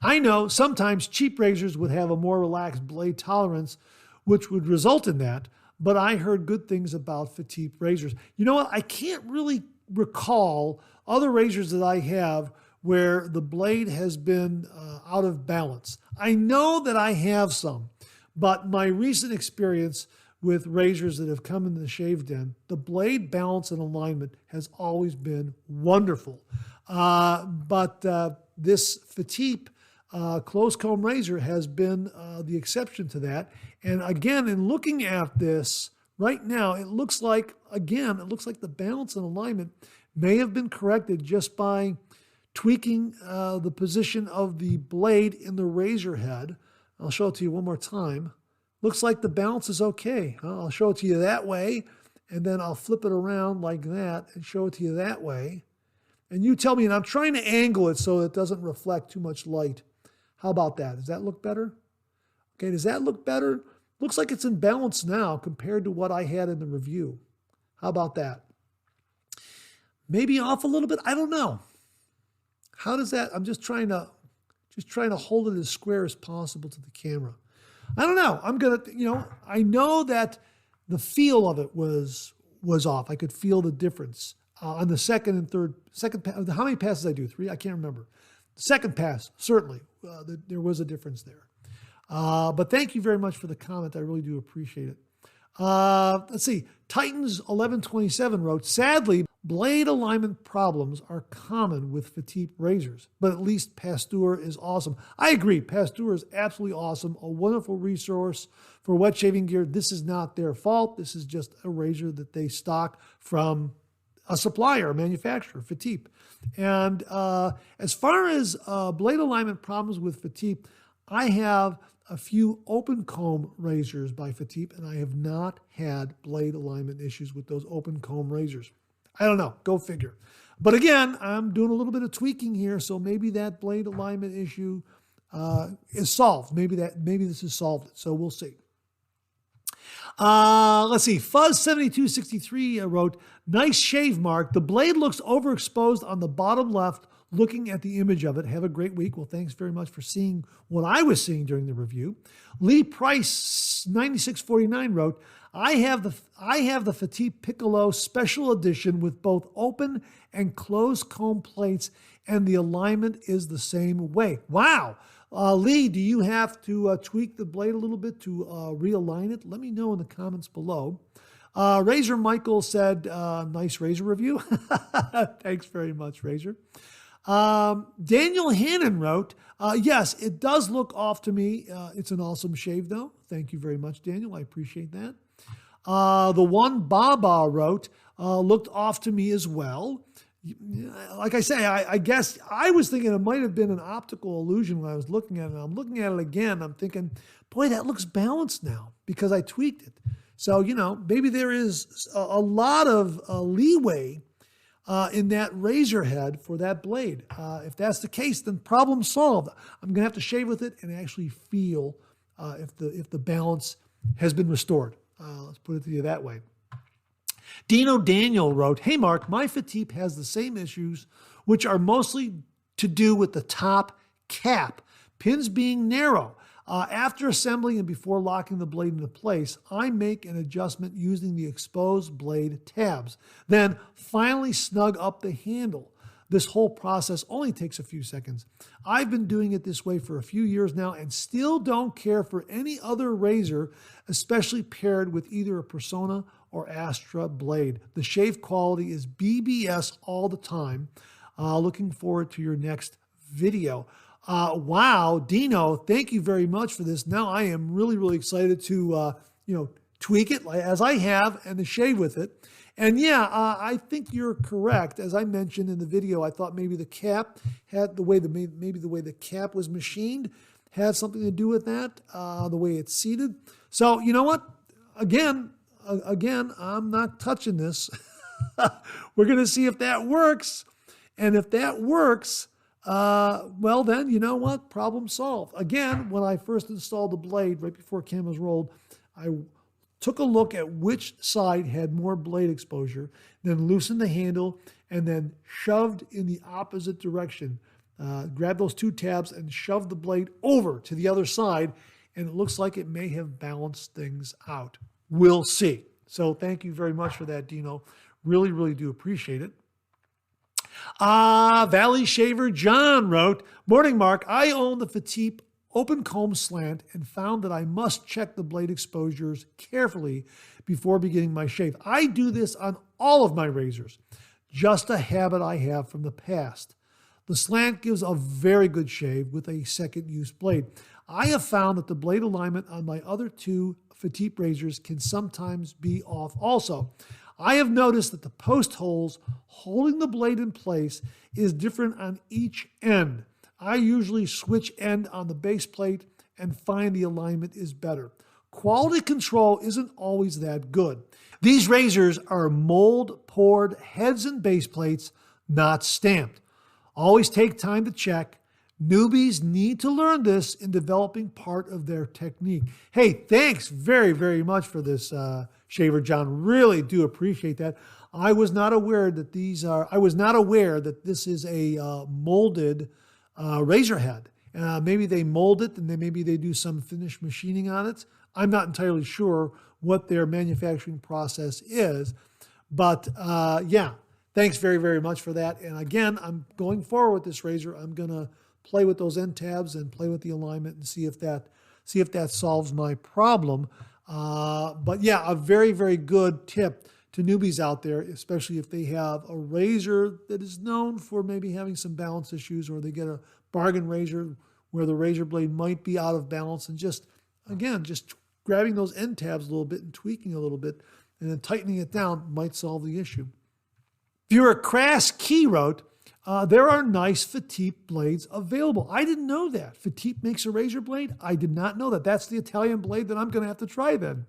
[SPEAKER 1] I know sometimes cheap razors would have a more relaxed blade tolerance, which would result in that, but I heard good things about Fatip razors." You know what? I can't really recall other razors that I have where the blade has been out of balance. I know that I have some, but my recent experience with razors that have come in the shave den, the blade balance and alignment has always been wonderful. But this Fatip closed comb razor has been the exception to that. And again, in looking at this right now, it looks like the balance and alignment may have been corrected just by tweaking the position of the blade in the razor head. I'll show it to you one more time. Looks like the balance is okay. I'll show it to you that way, and then I'll flip it around like that and show it to you that way. And you tell me, and I'm trying to angle it so it doesn't reflect too much light. How about that? Does that look better? Okay, does that look better? Looks like it's in balance now compared to what I had in the review. How about that? Maybe off a little bit. I don't know. How does that? I'm just trying to hold it as square as possible to the camera. I don't know. I'm gonna, I know that the feel of it was off. I could feel the difference on the second and third. How many passes I do? 3? I can't remember. The second pass, certainly, there was a difference there. But thank you very much for the comment. I really do appreciate it. Let's see. Titans 1127 wrote, "Sadly, blade alignment problems are common with Fatip razors, but at least Pasteur is awesome." I agree. Pasteur is absolutely awesome. A wonderful resource for wet shaving gear. This is not their fault. This is just a razor that they stock from a supplier, a manufacturer, Fatip. And as far as blade alignment problems with Fatip, I have a few open comb razors by Fatip, and I have not had blade alignment issues with those open comb razors. I don't know. Go figure. But again, I'm doing a little bit of tweaking here, so maybe that blade alignment issue is solved. Maybe this has solved it. So we'll see. Let's see. Fuzz7263 wrote, "Nice shave, Mark. The blade looks overexposed on the bottom left looking at the image of it. Have a great week." Well, thanks very much for seeing what I was seeing during the review. Lee Price 9649 wrote, I have the Fatip Piccolo Special Edition with both open and closed comb plates, and the alignment is the same way." Wow. Lee, do you have to tweak the blade a little bit to realign it? Let me know in the comments below. Razor Michael said, "Nice razor review." Thanks very much, Razor. Daniel Hannon wrote, "Yes, it does look off to me. It's an awesome shave, though." Thank you very much, Daniel. I appreciate that. The one Baba wrote, "Looked off to me as well." Like I say, I guess I was thinking it might have been an optical illusion when I was looking at it. I'm looking at it again. I'm thinking, boy, that looks balanced now because I tweaked it. So, maybe there is a lot of leeway in that razor head for that blade. If that's the case, then problem solved. I'm going to have to shave with it and actually feel if the balance has been restored. Let's put it to you that way. Dino Daniel wrote, "Hey Mark, my Fatip has the same issues, which are mostly to do with the top cap, pins being narrow. After assembling and before locking the blade into place, I make an adjustment using the exposed blade tabs. Then finally snug up the handle. This whole process only takes a few seconds. I've been doing it this way for a few years now and still don't care for any other razor, especially paired with either a Persona or Astra blade. The shave quality is BBS all the time. Looking forward to your next video." Wow, Dino, thank you very much for this. Now I am really, really excited to, tweak it as I have and to shave with it. And yeah, I think you're correct. As I mentioned in the video, I thought maybe the cap had the way the cap was machined had something to do with that, the way it's seated. So you know what? Again, I'm not touching this. We're going to see if that works. And if that works, well then, you know what? Problem solved. Again, when I first installed the blade, right before cameras rolled, I took a look at which side had more blade exposure, then loosened the handle, and then shoved in the opposite direction. Grabbed those two tabs and shoved the blade over to the other side, and it looks like it may have balanced things out. We'll see. So thank you very much for that, Dino. Really, really do appreciate it. Valley Shaver John wrote, "Morning, Mark. I own the Fatip open comb slant and found that I must check the blade exposures carefully before beginning my shave. I do this on all of my razors, just a habit I have from the past. The slant gives a very good shave with a second use blade. I have found that the blade alignment on my other two Fatip razors can sometimes be off also. I have noticed that the post holes holding the blade in place is different on each end. I usually switch end on the base plate and find the alignment is better. Quality control isn't always that good. These razors are mold poured heads and base plates, not stamped. Always take time to check. Newbies need to learn this in developing part of their technique." Hey, thanks very, very much for this, Shaver John. Really do appreciate that. I was not aware that this is a molded razor head. Maybe they mold it and then maybe they do some finished machining on it. I'm not entirely sure what their manufacturing process is, but yeah, thanks very, very much for that. And again, I'm going forward with this razor. I'm gonna play with those end tabs and play with the alignment and see if that solves my problem. But yeah, a very, very good tip to newbies out there, especially if they have a razor that is known for maybe having some balance issues, or they get a bargain razor where the razor blade might be out of balance, and just grabbing those end tabs a little bit and tweaking a little bit and then tightening it down might solve the issue. Viewer Crass Key wrote, "There are nice Fatip blades available." I didn't know that. Fatip makes a razor blade? I did not know that. That's the Italian blade that I'm going to have to try then.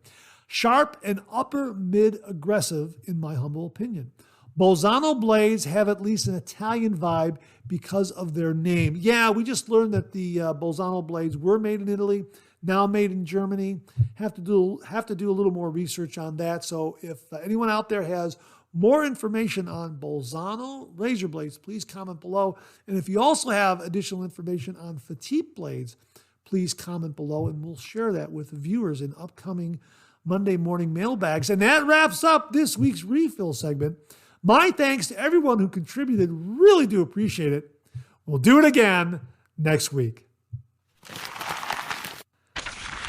[SPEAKER 1] "Sharp and upper mid aggressive, in my humble opinion. Bolzano blades have at least an Italian vibe because of their name." Yeah, we just learned that the Bolzano blades were made in Italy, now made in Germany. Have to do a little more research on that. So if anyone out there has more information on Bolzano razor blades, please comment below. And if you also have additional information on Fatip blades, please comment below, and we'll share that with the viewers in upcoming Monday morning mailbags. And that wraps up this week's refill segment. My thanks to everyone who contributed. Really do appreciate it. We'll do it again next week.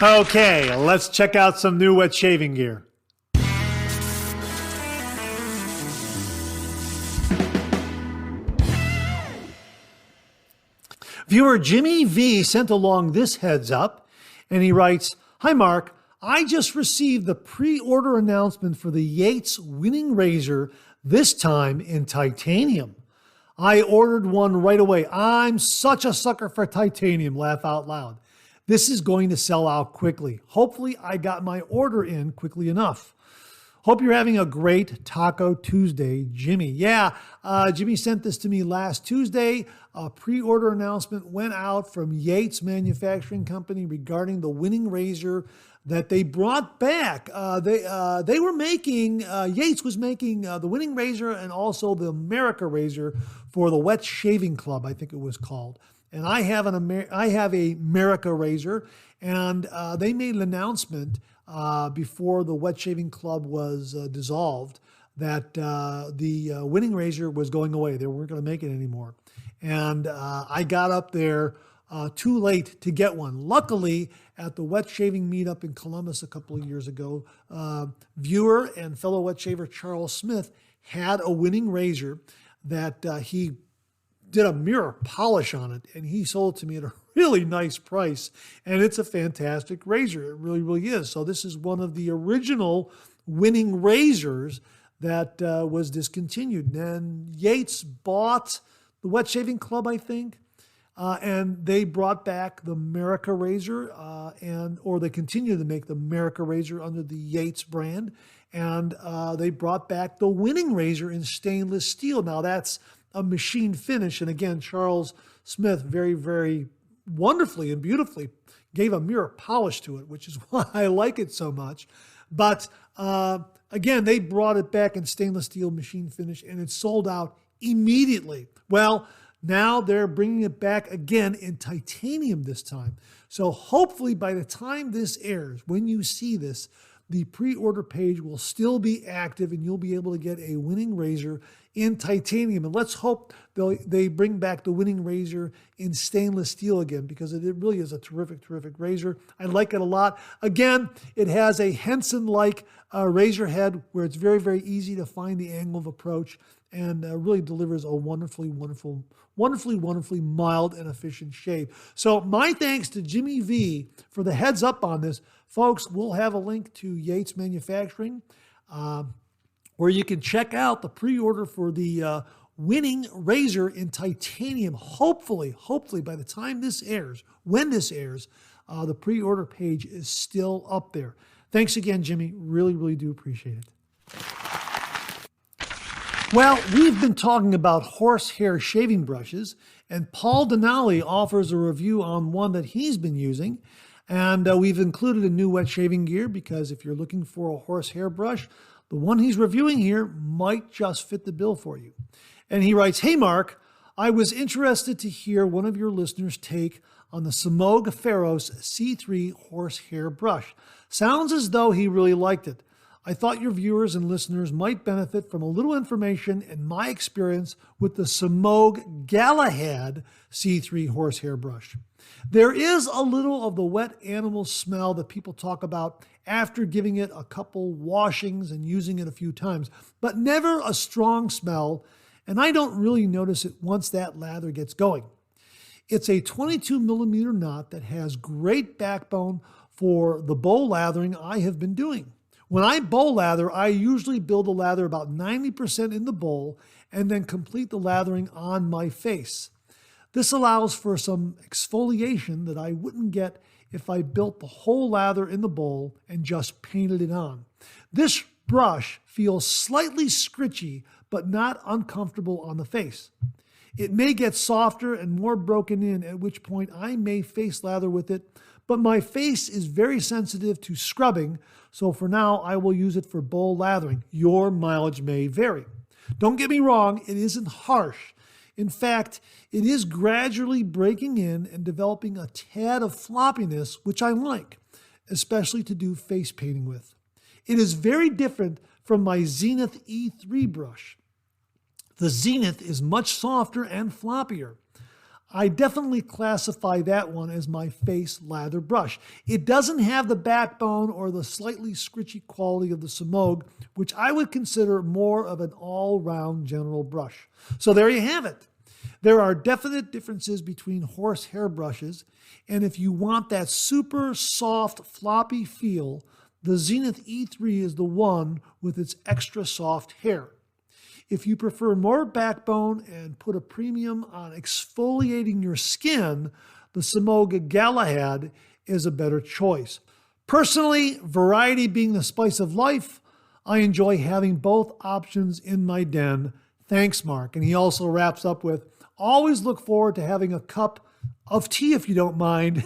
[SPEAKER 1] Okay, let's check out some new wet shaving gear. Viewer Jimmy V sent along this heads up, and he writes, "Hi Mark, I just received the pre-order announcement for the Yates winning razor, this time in titanium. I ordered one right away. I'm such a sucker for titanium, laugh out loud. This is going to sell out quickly. Hopefully I got my order in quickly enough. Hope you're having a great Taco Tuesday, Jimmy. Yeah, Jimmy sent this to me last Tuesday. A pre-order announcement went out from Yates Manufacturing Company regarding the winning razor that they brought back. They were making, Yates was making the winning razor and also the America razor for the Wet Shaving Club, I think it was called. And I have a America razor, and they made an announcement before the Wet Shaving Club was dissolved that the winning razor was going away. They weren't going to make it anymore. And I got up there too late to get one. Luckily, at the wet shaving meetup in Columbus a couple of years ago, viewer and fellow wet shaver Charles Smith had a winning razor that he did a mirror polish on it, and he sold it to me at a really nice price. And it's a fantastic razor. It really, really is. So this is one of the original winning razors that was discontinued. And Yates bought the Wet Shaving Club, I think, and they brought back the America razor, or they continue to make the America razor under the Yates brand, and they brought back the winning razor in stainless steel. Now that's a machine finish, and again, Charles Smith very, very wonderfully and beautifully gave a mirror polish to it, which is why I like it so much. But again, they brought it back in stainless steel machine finish, and it sold out immediately. Well, now they're bringing it back again in titanium this time. So hopefully by the time this airs, when you see this, the pre-order page will still be active and you'll be able to get a winning razor in titanium. And let's hope they bring back the winning razor in stainless steel again, because it really is a terrific, terrific razor. I like it a lot. Again, it has a Henson-like razor head where it's very, very easy to find the angle of approach, and really delivers a wonderfully mild and efficient shave. So my thanks to Jimmy V for the heads up on this. Folks, we'll have a link to Yates Manufacturing where you can check out the pre-order for the winning razor in titanium. Hopefully by the time this airs, when this airs, the pre-order page is still up there. Thanks again, Jimmy. Really, really do appreciate it. Well, we've been talking about horsehair shaving brushes, and Paul Denali offers a review on one that he's been using. And we've included a new wet shaving gear because if you're looking for a horsehair brush, the one he's reviewing here might just fit the bill for you. And he writes, "Hey, Mark, I was interested to hear one of your listeners' take on the Semogue Pharos C3 horsehair brush. Sounds as though he really liked it. I thought your viewers and listeners might benefit from a little information and my experience with the Semogue Galahad C3 horsehair brush. There is a little of the wet animal smell that people talk about after giving it a couple washings and using it a few times, but never a strong smell, and I don't really notice it once that lather gets going. It's a 22 millimeter knot that has great backbone for the bowl lathering I have been doing. When I bowl lather, I usually build the lather about 90% in the bowl and then complete the lathering on my face. This allows for some exfoliation that I wouldn't get if I built the whole lather in the bowl and just painted it on. This brush feels slightly scritchy, but not uncomfortable on the face. It may get softer and more broken in, at which point I may face lather with it, but my face is very sensitive to scrubbing, so for now I will use it for bowl lathering. Your mileage may vary. Don't get me wrong, it isn't harsh. In fact, it is gradually breaking in and developing a tad of floppiness, which I like, especially to do face painting with. It is very different from my Zenith E3 brush. The Zenith is much softer and floppier. I definitely classify that one as my face lather brush. It doesn't have the backbone or the slightly scritchy quality of the Semogue, which I would consider more of an all-round general brush. So there you have it. There are definite differences between horsehair brushes, and if you want that super soft, floppy feel, the Zenith E3 is the one with its extra soft hair. If you prefer more backbone and put a premium on exfoliating your skin, the Semogue Galahad is a better choice. Personally, variety being the spice of life, I enjoy having both options in my den. Thanks, Mark. And he also wraps up with, always look forward to having a cup of tea, if you don't mind,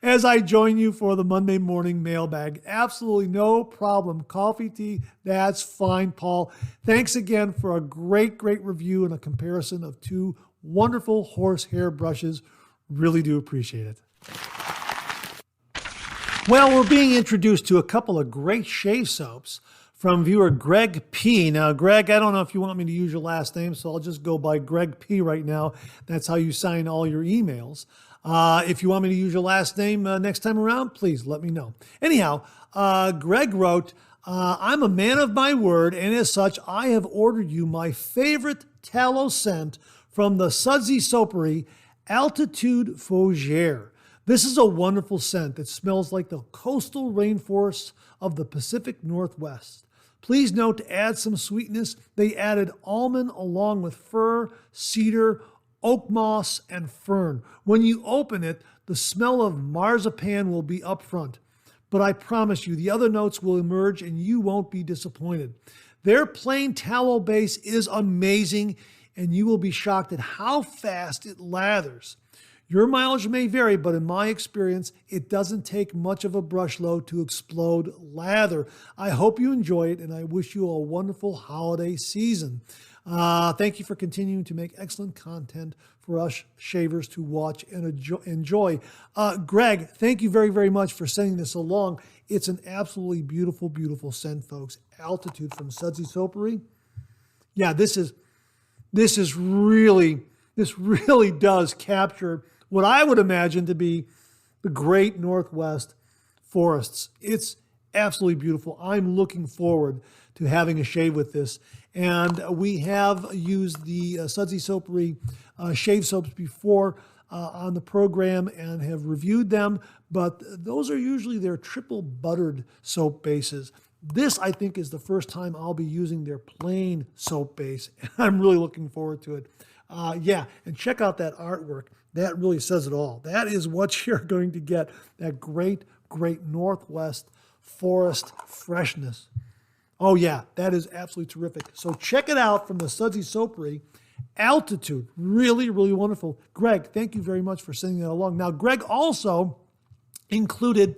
[SPEAKER 1] as I join you for the Monday morning mailbag. Absolutely no problem. Coffee, tea, that's fine, Paul. Thanks again for a great review and a comparison of two wonderful horsehair brushes. Really do appreciate it. Well, we're being introduced to a couple of great shave soaps from viewer Greg P. Now, Greg, I don't know if you want me to use your last name, so I'll just go by Greg P right now. That's how you sign all your emails. If you want me to use your last name next time around, please let me know. Anyhow, Greg wrote, I'm a man of my word, and as such, I have ordered you my favorite tallow scent from the Sudsy Soapery, Altitude Fougere. This is a wonderful scent that smells like the coastal rainforests of the Pacific Northwest. Please note, to add some sweetness, they added almond along with fir, cedar, oak moss, and fern. When you open it, the smell of marzipan will be up front. But I promise you, the other notes will emerge and you won't be disappointed. Their plain tallow base is amazing, and you will be shocked at how fast it lathers. Your mileage may vary, but in my experience, it doesn't take much of a brush load to explode lather. I hope you enjoy it, and I wish you a wonderful holiday season. Thank you for continuing to make excellent content for us shavers to watch and enjoy. Greg, thank you very much for sending this along. It's an absolutely beautiful scent, folks. Altitude from Sudsy Soapery. Yeah, this really does capture what I would imagine to be the great Northwest forests. It's absolutely beautiful. I'm looking forward to having a shave with this. And we have used the Sudsy Soapery shave soaps before on the program and have reviewed them, but those are usually their triple buttered soap bases. This, I think, is the first time I'll be using their plain soap base. I'm really looking forward to it. Yeah, and check out that artwork. That really says it all. That is what you're going to get, that great Northwest forest freshness. Oh yeah, that is absolutely terrific. So check it out from the Sudsy Soapery. Altitude, really wonderful. Greg, thank you very much for sending that along. Now, Greg also included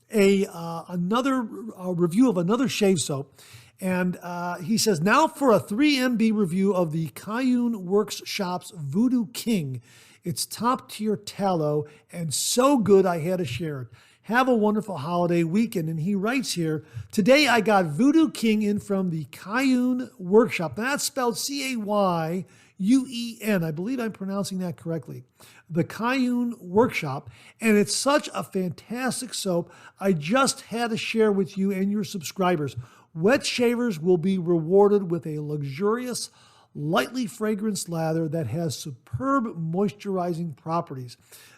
[SPEAKER 1] another review of another shave soap. And he says, now for a 3MB review of the Cayune Workshop's Voodoo King. It's top tier tallow and so good I had to share it. Have a wonderful holiday weekend. And he writes here, today I got Voodoo King in from the Cayune Workshop. Now that's spelled Cayuen. I believe I'm pronouncing that correctly. The Cayune Workshop. And it's such a fantastic soap. I just had to share with you and your subscribers. Wet shavers will be rewarded with a luxurious, lightly fragranced lather that has superb moisturizing properties.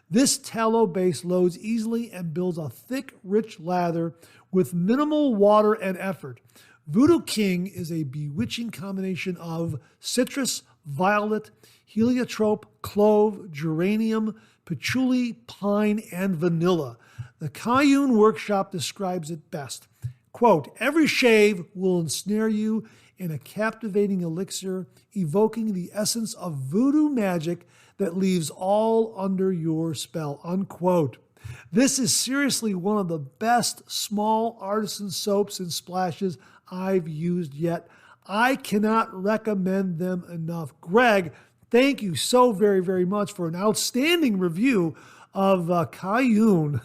[SPEAKER 1] This tallow base loads easily and builds a thick, rich lather with minimal water and effort. Voodoo King is a bewitching combination of citrus, violet, heliotrope, clove, geranium, patchouli, pine, and vanilla. The Cayune Workshop describes it best. Quote, every shave will ensnare you in a captivating elixir, evoking the essence of voodoo magic that leaves all under your spell, unquote. This is seriously one of the best small artisan soaps and splashes I've used yet. I cannot recommend them enough. Greg, thank you so very much for an outstanding review of Cayune.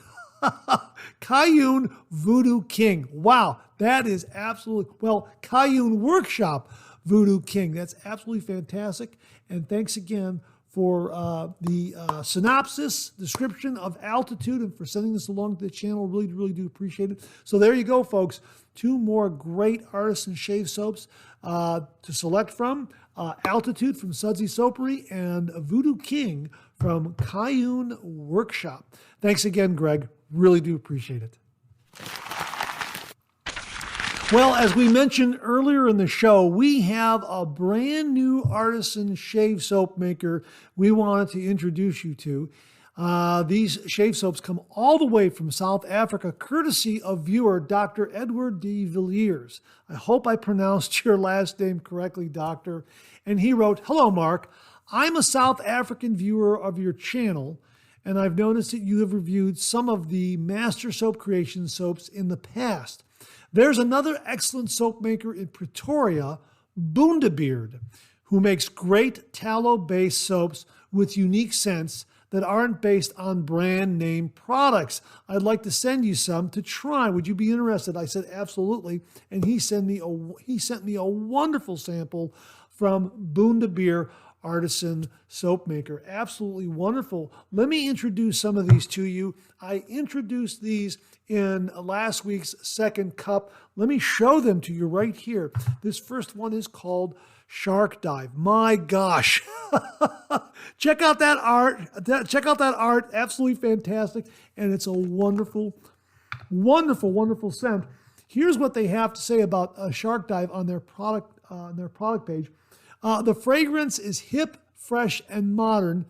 [SPEAKER 1] Cayune Voodoo King. Wow, that is absolutely, well, Cayune Workshop Voodoo King. That's absolutely fantastic. And thanks again for the synopsis, description of Altitude, and for sending this along to the channel. Really do appreciate it. So there you go, folks. Two more great artisan shave soaps to select from. Altitude from Sudsy Soapery and Voodoo King from Cayune Workshop. Thanks again, Greg. Really do appreciate it. Well, as we mentioned earlier in the show, we have a brand new artisan shave soap maker we wanted to introduce you to. These shave soaps come all the way from South Africa, courtesy of viewer Dr. Edward de Villiers. I hope I pronounced your last name correctly, Doctor. And he wrote, "Hello, Mark. I'm a South African viewer of your channel, and I've noticed that you have reviewed some of the Master Soap Creation soaps in the past. There's another excellent soap maker in Pretoria, Bundubeard, who makes great tallow-based soaps with unique scents that aren't based on brand name products. I'd like to send you some to try. Would you be interested?" I said, absolutely. And he sent me a wonderful sample from Bundubeard Artisan soap maker. Absolutely wonderful. Let me introduce some of these to you. I introduced these in last week's second cup. Let me show them to you right here. This first one is called Shark Dive. My gosh. Check out that art. Check out that art. Absolutely fantastic. And it's a wonderful, wonderful, wonderful scent. Here's what they have to say about Shark Dive on their product page. The fragrance is hip, fresh, and modern,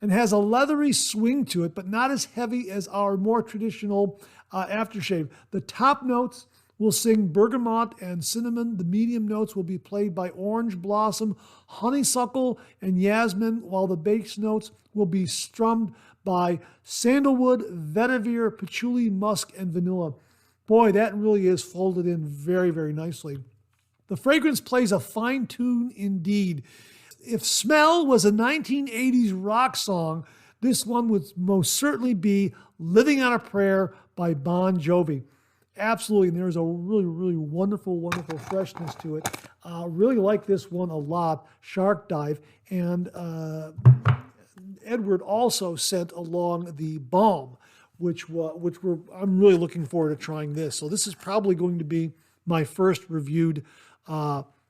[SPEAKER 1] and has a leathery swing to it, but not as heavy as our more traditional aftershave. The top notes will sing bergamot and cinnamon. The medium notes will be played by orange blossom, honeysuckle, and jasmine, while the base notes will be strummed by sandalwood, vetiver, patchouli, musk, and vanilla. Boy, that really is folded in very, very nicely. The fragrance plays a fine tune indeed. If smell was a 1980s rock song, this one would most certainly be Living on a Prayer by Bon Jovi. Absolutely, and there's a really, really wonderful, wonderful freshness to it. Really like this one a lot, Shark Dive. And Edward also sent along the Balm, I'm really looking forward to trying this. So this is probably going to be my first reviewed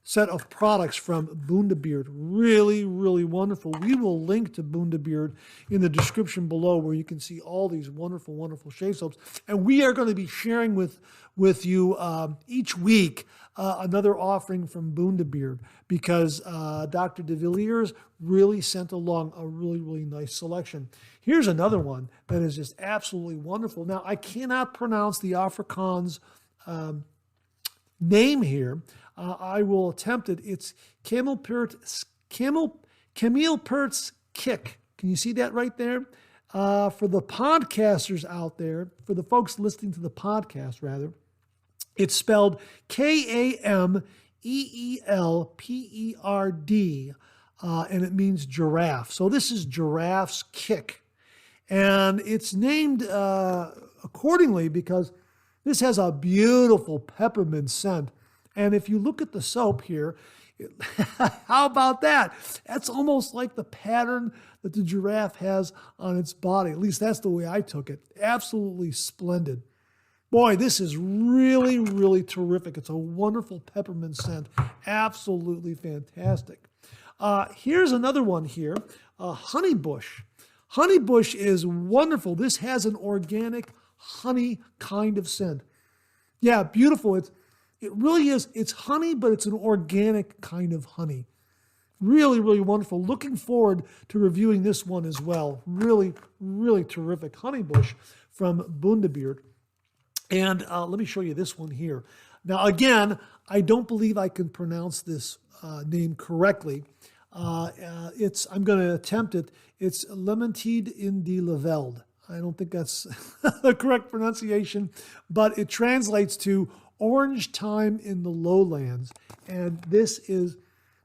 [SPEAKER 1] set of products from Bundubeard. Really, really wonderful. We will link to Bundubeard in the description below, where you can see all these wonderful, wonderful shave soaps. And we are going to be sharing with you each week another offering from Bundubeard, because Dr. de Villiers really sent along a really, really nice selection. Here's another one that is just absolutely wonderful. Now, I cannot pronounce the Afrikaans name here. I will attempt it. It's Kameelpert's Kick. Can you see that right there? For the podcasters out there, for the folks listening to the podcast, rather, it's spelled Kameelperd, and it means giraffe. So this is Giraffe's Kick. And it's named accordingly because this has a beautiful peppermint scent. And if you look at the soap here, how about that? That's almost like the pattern that the giraffe has on its body. At least that's the way I took it. Absolutely splendid. Boy, this is really, really terrific. It's a wonderful peppermint scent. Absolutely fantastic. Here's another one here, Honeybush. Honeybush is wonderful. This has an organic honey kind of scent. Yeah, beautiful. It really is. It's honey, but it's an organic kind of honey. Really, really wonderful. Looking forward to reviewing this one as well. Really, really terrific. Honeybush from Bundubeard. And let me show you this one here. Now, again, I don't believe I can pronounce this name correctly. I'm going to attempt it. It's Lemontide in de la Velde. I don't think that's the correct pronunciation, but it translates to Orange Time in the Lowlands. And this is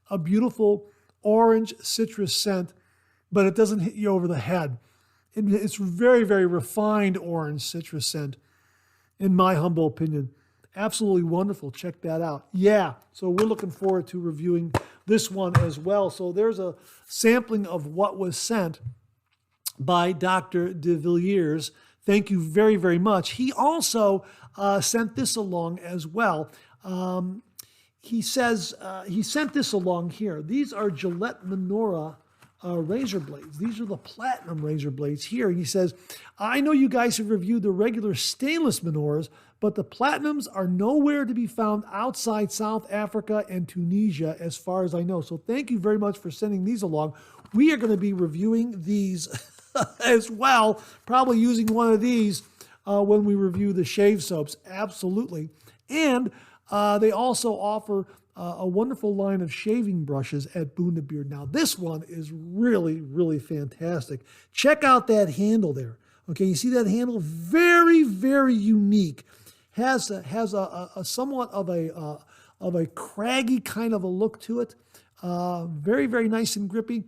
[SPEAKER 1] a beautiful orange citrus scent, but it doesn't hit you over the head. It's very, very refined orange citrus scent, in my humble opinion. Absolutely wonderful. Check that out. Yeah, so we're looking forward to reviewing this one as well. So there's a sampling of what was sent by Dr. de Villiers. Thank you very, very much. He also sent this along as well. He says he sent this along here. These are Gillette Menorah razor blades. These are the platinum razor blades here. And he says, I know you guys have reviewed the regular stainless menorahs, but the platinums are nowhere to be found outside South Africa and Tunisia, as far as I know. So thank you very much for sending these along. We are going to be reviewing these as well. Probably using one of these when we review the shave soaps. Absolutely. And they also offer a wonderful line of shaving brushes at Bundubeard. Now, this one is really, really fantastic. Check out that handle there. Okay, you see that handle? Very, very unique. Has a somewhat of a craggy kind of a look to it. Very, very nice and grippy.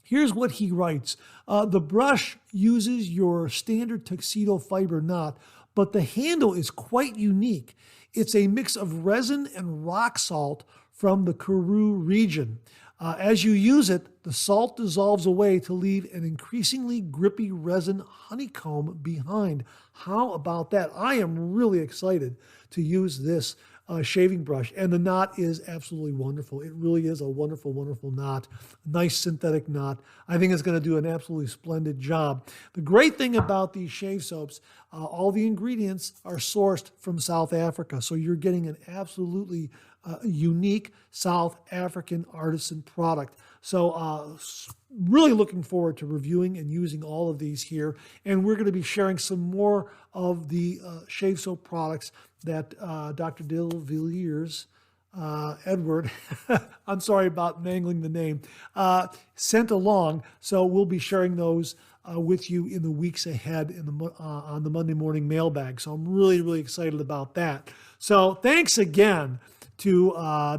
[SPEAKER 1] Here's what he writes. The brush uses your standard tuxedo fiber knot, but the handle is quite unique. It's a mix of resin and rock salt from the Karoo region. As you use it, the salt dissolves away to leave an increasingly grippy resin honeycomb behind. How about that? I am really excited to use this shaving brush, and the knot is absolutely wonderful. It really is a wonderful, wonderful knot. Nice synthetic knot. I think it's going to do an absolutely splendid job. The great thing about these shave soaps, all the ingredients are sourced from South Africa, so you're getting an absolutely unique South African artisan product. So really looking forward to reviewing and using all of these here. And we're going to be sharing some more of the shave soap products that Dr. De Villiers, Edward, I'm sorry about mangling the name, sent along. So we'll be sharing those with you in the weeks ahead on the Monday morning mailbag. So I'm really, really excited about that. So thanks again to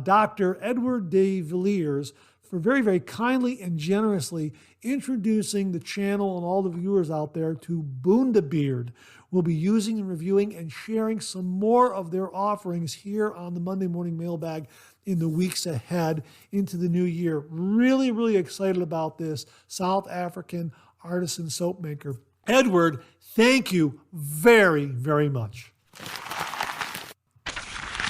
[SPEAKER 1] Dr. Edward De Villiers for very, very kindly and generously introducing the channel and all the viewers out there to Bundubeard. We'll be using and reviewing and sharing some more of their offerings here on the Monday Morning Mailbag in the weeks ahead into the new year. Really, really excited about this South African artisan soap maker. Edward, thank you very, very much.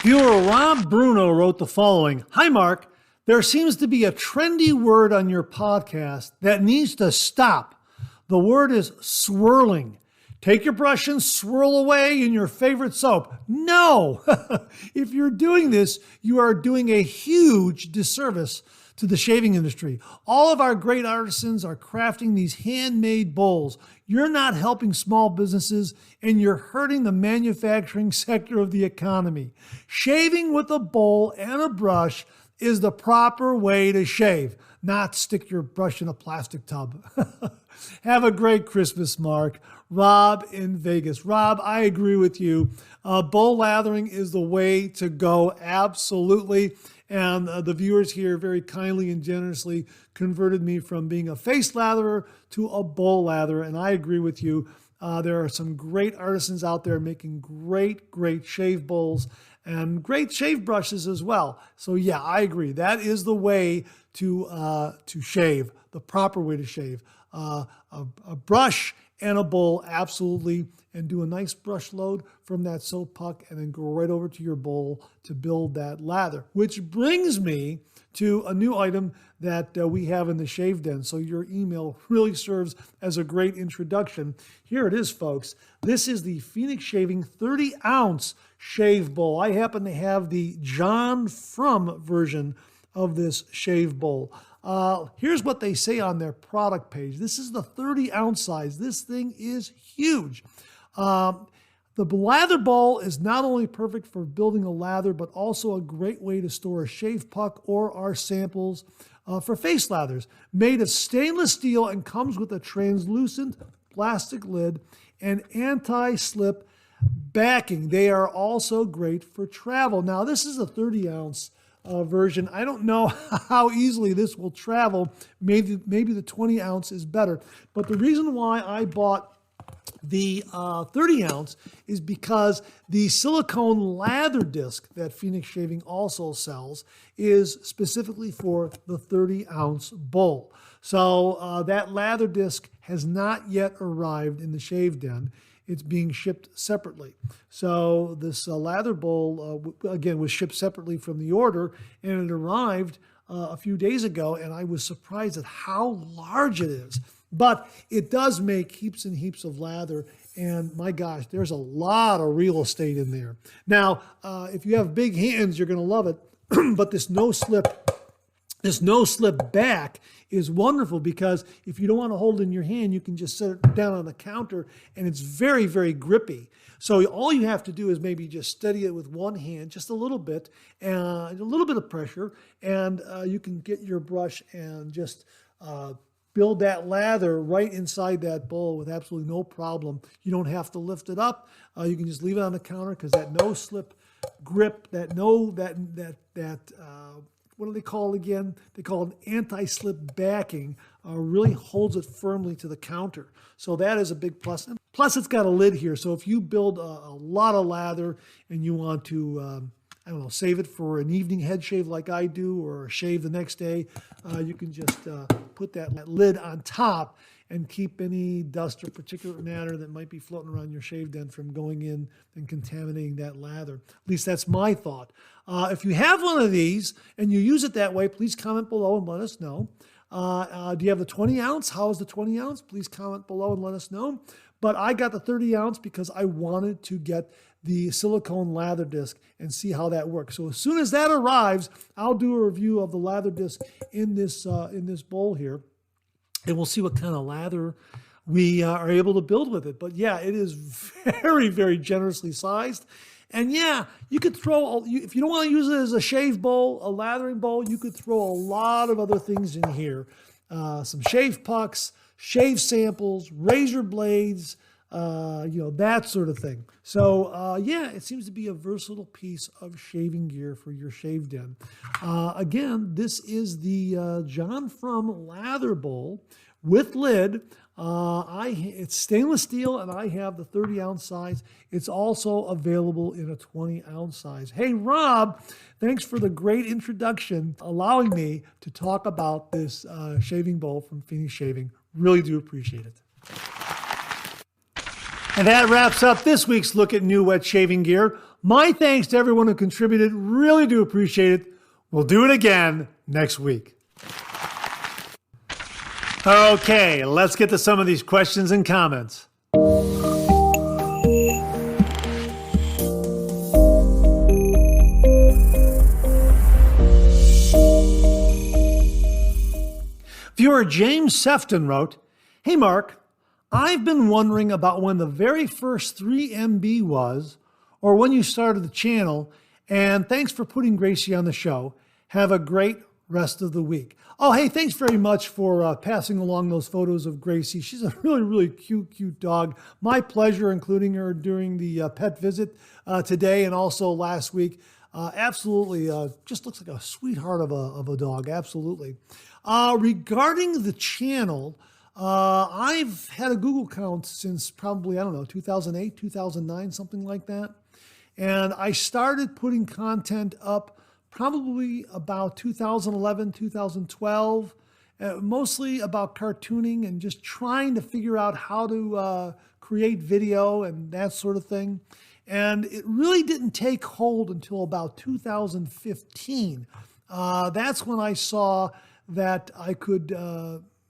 [SPEAKER 1] Viewer Rob Bruno wrote the following. Hi, Mark. There seems to be a trendy word on your podcast that needs to stop. The word is swirling. Take your brush and swirl away in your favorite soap. No! If you're doing this, you are doing a huge disservice to the shaving industry. All of our great artisans are crafting these handmade bowls. You're not helping small businesses, and you're hurting the manufacturing sector of the economy. Shaving with a bowl and a brush is the proper way to shave, not stick your brush in a plastic tub. Have a great Christmas, Mark. Rob in Vegas. Rob, I agree with you. Bowl lathering is the way to go, absolutely. And the viewers here very kindly and generously converted me from being a face latherer to a bowl latherer, and I agree with you. There are some great artisans out there making great, great shave bowls and great shave brushes as well. So yeah, I agree. That is the way to shave, the proper way to shave. A brush and a bowl, absolutely, and do a nice brush load from that soap puck and then go right over to your bowl to build that lather. Which brings me to a new item that we have in the Shave Den. So your email really serves as a great introduction. Here it is, folks. This is the Phoenix Shaving 30-ounce shave bowl. I happen to have the John Frum version of this shave bowl. Here's what they say on their product page. This is the 30-ounce size. This thing is huge. The lather bowl is not only perfect for building a lather, but also a great way to store a shave puck or our samples for face lathers. Made of stainless steel and comes with a translucent plastic lid and anti-slip backing. They are also great for travel. Now, this is a 30-ounce version. I don't know how easily this will travel. Maybe the 20-ounce is better. But the reason why I bought the 30-ounce is because the silicone lather disc that Phoenix Shaving also sells is specifically for the 30-ounce bowl. So that lather disc has not yet arrived in the Shave Den. It's being shipped separately. So this lather bowl, again, was shipped separately from the order, and it arrived a few days ago, and I was surprised at how large it is. But it does make heaps and heaps of lather, and my gosh, there's a lot of real estate in there. Now, if you have big hands, you're going to love it, but this no-slip This no-slip back is wonderful because if you don't want to hold it in your hand, you can just set it down on the counter, and it's very, very grippy. So all you have to do is maybe just steady it with one hand, just a little bit, and a little bit of pressure, and you can get your brush and just build that lather right inside that bowl with absolutely no problem. You don't have to lift it up. You can just leave it on the counter because that no-slip grip, what do they call it again? They call it anti-slip backing, really holds it firmly to the counter. So that is a big plus. Plus, it's got a lid here. So if you build a lot of lather and you want to, save it for an evening head shave like I do, or a shave the next day, you can just put that lid on top and keep any dust or particulate matter that might be floating around your shave den from going in and contaminating that lather. At least that's my thought. If you have one of these and you use it that way, please comment below and let us know. Do you have the 20 ounce? How is the 20 ounce? Please comment below and let us know. But I got the 30 ounce because I wanted to get the silicone lather disc and see how that works. So as soon as that arrives, I'll do a review of the lather disc in this bowl here. And we'll see what kind of lather we are able to build with it. But yeah, it is very, very generously sized. And yeah, you could throw, if you don't want to use it as a shave bowl, a lathering bowl, you could throw a lot of other things in here. Some shave pucks, shave samples, razor blades, that sort of thing. So yeah, it seems to be a versatile piece of shaving gear for your shave den. Again, this is the John From Lather Bowl with lid. It's stainless steel, and I have the 30 ounce size. It's also available in a 20 ounce size. Hey, Rob, thanks for the great introduction, allowing me to talk about this shaving bowl from Phoenix Shaving. Really do appreciate it. And that wraps up this week's look at new wet shaving gear. My thanks to everyone who contributed. Really do appreciate it. We'll do it again next week. Okay, let's get to some of these questions and comments. Viewer James Sefton wrote, "Hey Mark, I've been wondering about when the very first 3MB was, or when you started the channel, and thanks for putting Gracie on the show. Have a great rest of the week." Oh, hey, thanks very much for passing along those photos of Gracie. She's a really, really cute dog. My pleasure including her during the pet visit today and also last week. Absolutely, just looks like a sweetheart of a dog, absolutely. Regarding the channel, I've had a Google account since probably, 2008, 2009, something like that. And I started putting content up probably about 2011, 2012, mostly about cartooning and just trying to figure out how to create video and that sort of thing. And it really didn't take hold until about 2015. That's when I saw that I could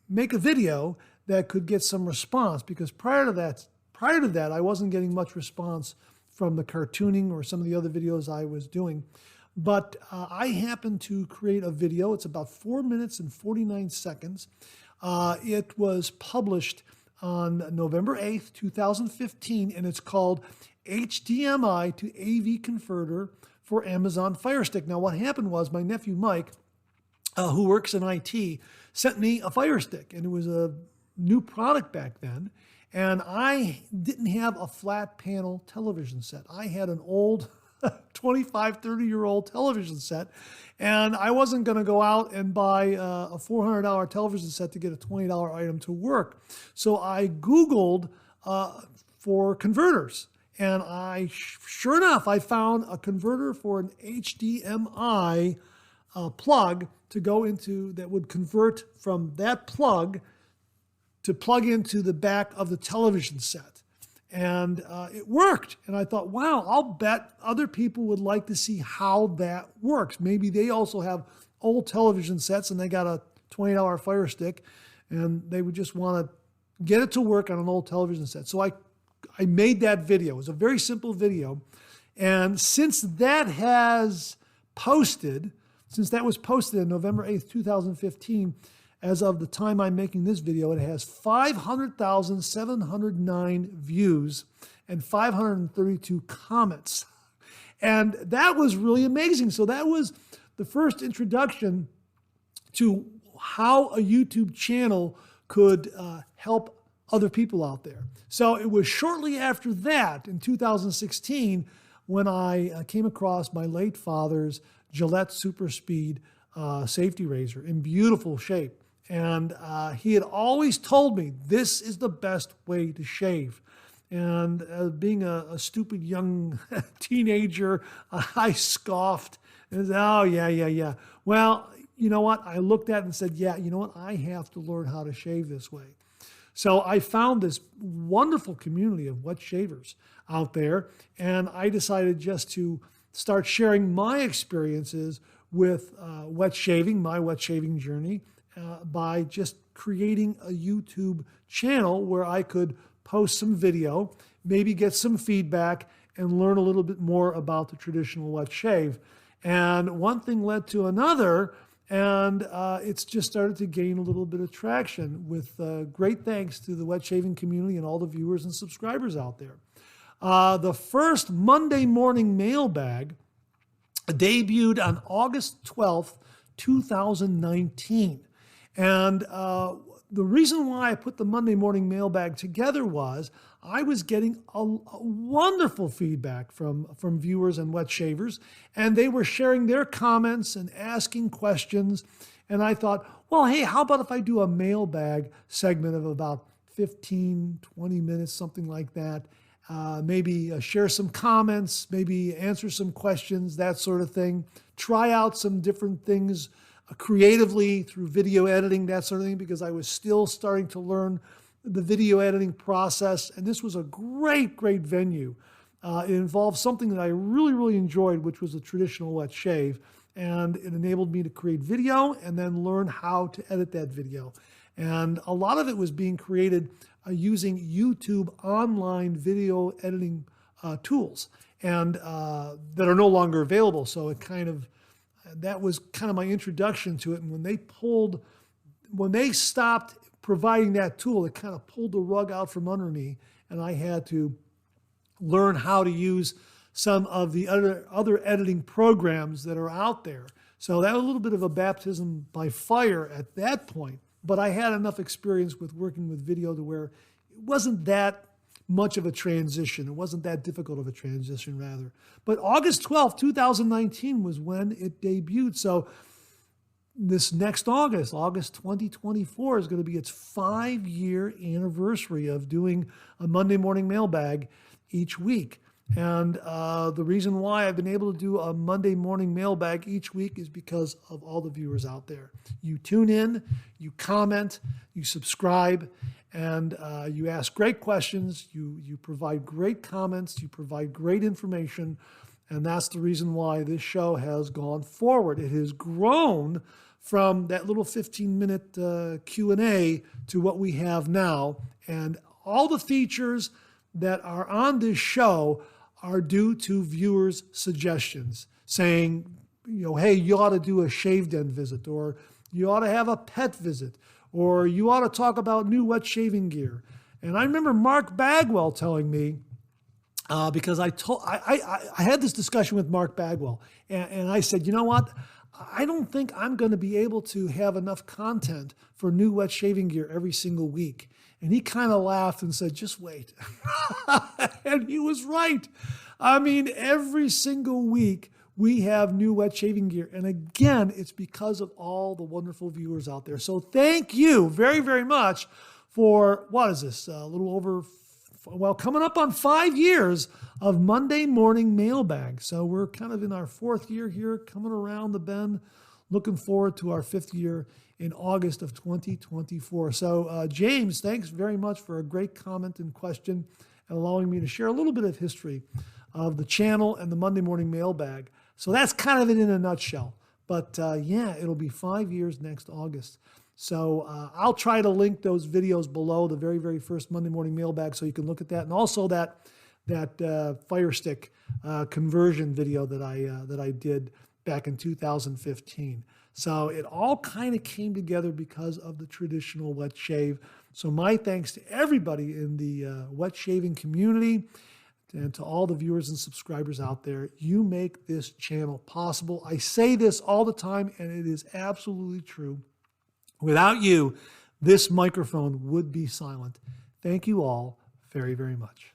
[SPEAKER 1] make a video that could get some response, because prior to that, I wasn't getting much response from the cartooning or some of the other videos I was doing. But I happened to create a video. It's about 4 minutes and 49 seconds. It was published on November 8th, 2015, and it's called HDMI to AV Converter for Amazon Fire Stick. Now, what happened was my nephew Mike, who works in IT, sent me a Fire Stick, and it was a new product back then. And I didn't have a flat panel television set. I had an old 25, 30-year-old television set, and I wasn't going to go out and buy a $400 television set to get a $20 item to work. So I Googled for converters, and sure enough, I found a converter for an HDMI plug to go into that would convert from that plug to plug into the back of the television set. And it worked. And I thought, wow, I'll bet other people would like to see how that works. Maybe they also have old television sets and they got a $20 Fire Stick and they would just want to get it to work on an old television set. So I made that video. It was a very simple video. And since that has posted, Since that was posted on November 8th, 2015, as of the time I'm making this video, it has 500,709 views and 532 comments. And that was really amazing. So that was the first introduction to how a YouTube channel could help other people out there. So it was shortly after that, in 2016, when I came across my late father's Gillette Super Speed safety razor in beautiful shape. And he had always told me, this is the best way to shave. And being a stupid young teenager, I scoffed and said, oh, yeah. Well, you know what? I looked at it and said, yeah, you know what? I have to learn how to shave this way. So I found this wonderful community of wet shavers out there, and I decided just to start sharing my experiences with wet shaving, my wet shaving journey, by just creating a YouTube channel where I could post some video, maybe get some feedback, and learn a little bit more about the traditional wet shave. And one thing led to another, and it's just started to gain a little bit of traction with great thanks to the wet shaving community and all the viewers and subscribers out there. The first Monday morning mailbag debuted on August 12th, 2019. And the reason why I put the Monday morning mailbag together was I was getting a wonderful feedback from viewers and wet shavers, and they were sharing their comments and asking questions. And I thought, well, hey, how about if I do a mailbag segment of about 15, 20 minutes, something like that. Maybe share some comments, maybe answer some questions, that sort of thing. Try out some different things creatively through video editing, that sort of thing, because I was still starting to learn the video editing process. And this was a great venue. It involved something that I really enjoyed, which was a traditional wet shave. And it enabled me to create video and then learn how to edit that video. And a lot of it was being created using YouTube online video editing tools, and that are no longer available. So that was kind of my introduction to it. And when they stopped providing that tool, it kind of pulled the rug out from under me, and I had to learn how to use some of the other editing programs that are out there. So that was a little bit of a baptism by fire at that point. But I had enough experience with working with video to where it wasn't that much of a transition. It wasn't that difficult of a transition, rather. But August 12th, 2019 was when it debuted. So this next August 2024, is going to be its 5-year anniversary of doing a Monday morning mailbag each week. And the reason why I've been able to do a Monday morning mailbag each week is because of all the viewers out there. You tune in, you comment, you subscribe, and you ask great questions. You provide great comments. You provide great information. And that's the reason why this show has gone forward. It has grown from that little 15-minute Q&A to what we have now. And all the features that are on this show are due to viewers' suggestions, saying, hey, you ought to do a shave den visit, or you ought to have a pet visit, or you ought to talk about new wet shaving gear. And I remember Mark Bagwell telling me, because I had this discussion with Mark Bagwell, and I said, you know what? I don't think I'm going to be able to have enough content for new wet shaving gear every single week. And he kind of laughed and said, just wait. And he was right. I mean, every single week we have new wet shaving gear. And again, it's because of all the wonderful viewers out there. So thank you very much for, what is this, a little over, coming up on 5 years of Monday morning mailbag. So we're kind of in our 4th year here, coming around the bend, looking forward to our 5th year in August of 2024. So James, thanks very much for a great comment and question, and allowing me to share a little bit of history of the channel and the Monday morning mailbag. So that's kind of it in a nutshell. But yeah, it'll be 5 years next August. So I'll try to link those videos below, the very first Monday morning mailbag, so you can look at that, and also that Fire Stick conversion video that I did back in 2015. So it all kind of came together because of the traditional wet shave. So my thanks to everybody in the wet shaving community and to all the viewers and subscribers out there. You make this channel possible. I say this all the time, and it is absolutely true. Without you, this microphone would be silent. Thank you all very, very much.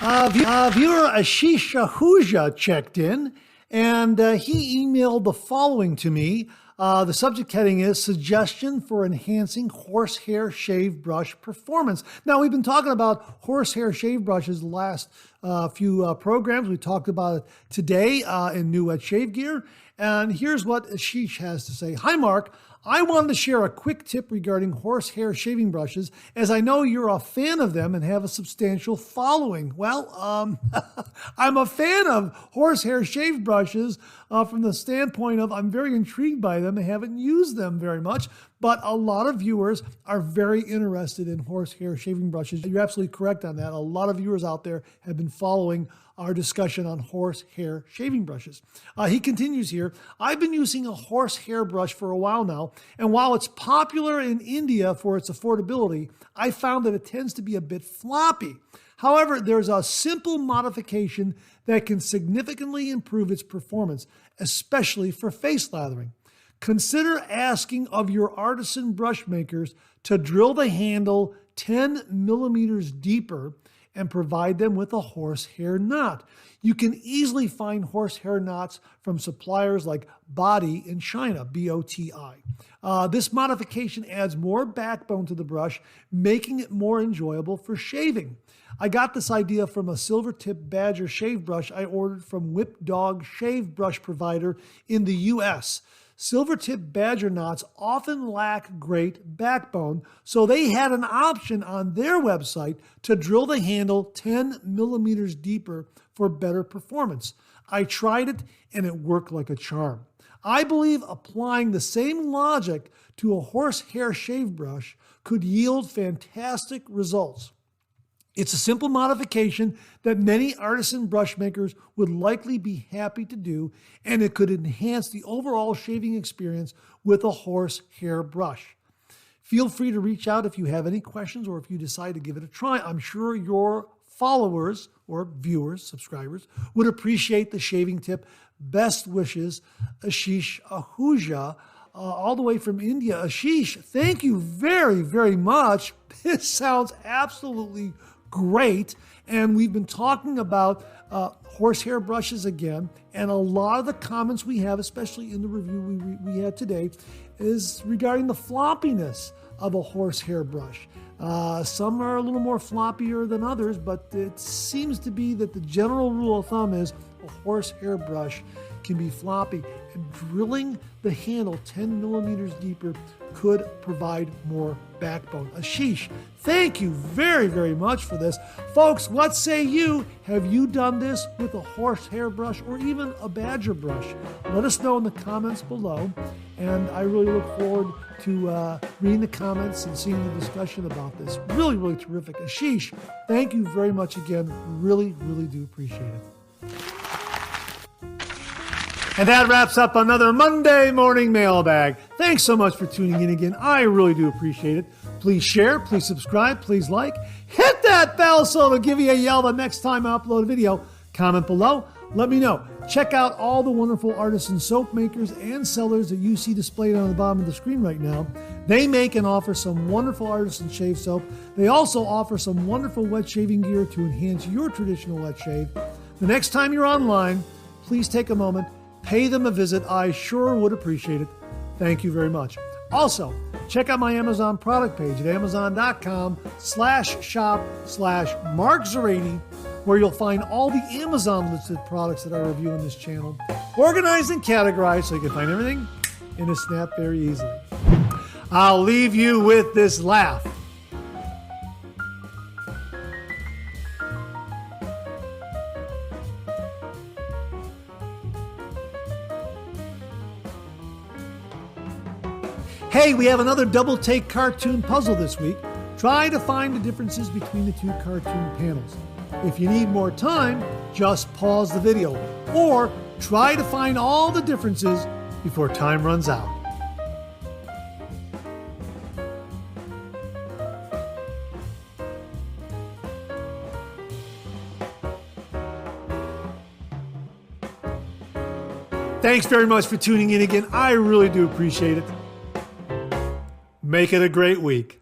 [SPEAKER 1] Viewer Ashish Ahuja checked in, and he emailed the following to me. The subject heading is Suggestion for Enhancing Horsehair Shave Brush Performance. Now, we've been talking about horsehair shave brushes the last few programs. We talked about it today in New Wet Shave Gear. And here's what Ashish has to say. Hi, Mark. I wanted to share a quick tip regarding horsehair shaving brushes, as I know you're a fan of them and have a substantial following. Well, I'm a fan of horsehair shave brushes from the standpoint of I'm very intrigued by them. I haven't used them very much, but a lot of viewers are very interested in horsehair shaving brushes. You're absolutely correct on that. A lot of viewers out there have been following our discussion on horsehair shaving brushes. He continues here, I've been using a horsehair brush for a while now, and while it's popular in India for its affordability, I found that it tends to be a bit floppy. However, there's a simple modification that can significantly improve its performance, especially for face lathering. Consider asking of your Artisan brush makers to drill the handle 10 millimeters deeper and provide them with a horsehair knot. You can easily find horsehair knots from suppliers like Body in China, B-O-T-I. This modification adds more backbone to the brush, making it more enjoyable for shaving. I got this idea from a silver tip badger shave brush I ordered from Whip Dog Shave Brush Provider in the US. Silver tip badger knots often lack great backbone, so they had an option on their website to drill the handle 10 millimeters deeper for better performance. I tried it and it worked like a charm. I believe applying the same logic to a horsehair shave brush could yield fantastic results. It's a simple modification that many artisan brush makers would likely be happy to do, and it could enhance the overall shaving experience with a horsehair brush. Feel free to reach out if you have any questions or if you decide to give it a try. I'm sure your followers or viewers, subscribers, would appreciate the shaving tip. Best wishes, Ashish Ahuja, all the way from India. Ashish, thank you very, very much. This sounds absolutely great. And we've been talking about horsehair brushes again. And a lot of the comments we have, especially in the review we had today, is regarding the floppiness of a horsehair brush. Some are a little more floppier than others, but it seems to be that the general rule of thumb is a horsehair brush can be floppy, and drilling the handle 10 millimeters deeper could provide more backbone. Ashish, thank you very, very much for this. Folks, what say you? Have you done this with a horsehair brush or even a badger brush? Let us know in the comments below, and I really look forward to reading the comments and seeing the discussion about this. Really, really terrific. Ashish, thank you very much again. Really, really do appreciate it. And that wraps up another Monday morning mailbag. Thanks so much for tuning in again. I really do appreciate it. Please share, please subscribe, please like. Hit that bell so it'll give you a yell the next time I upload a video. Comment below. Let me know. Check out all the wonderful Artisan soap makers and sellers that you see displayed on the bottom of the screen right now. They make and offer some wonderful Artisan shave soap. They also offer some wonderful wet shaving gear to enhance your traditional wet shave. The next time you're online, please take a moment. Pay them a visit. I sure would appreciate it. Thank you very much. Also, check out my Amazon product page at amazon.com/shop/MarkZerati, where you'll find all the Amazon listed products that I review in this channel, organized and categorized so you can find everything in a snap very easily. I'll leave you with this laugh. Hey, we have another double take cartoon puzzle this week. Try to find the differences between the two cartoon panels. If you need more time, just pause the video or Try to find all the differences before time runs out. Thanks very much for tuning in again. I really do appreciate it. Make it a great week.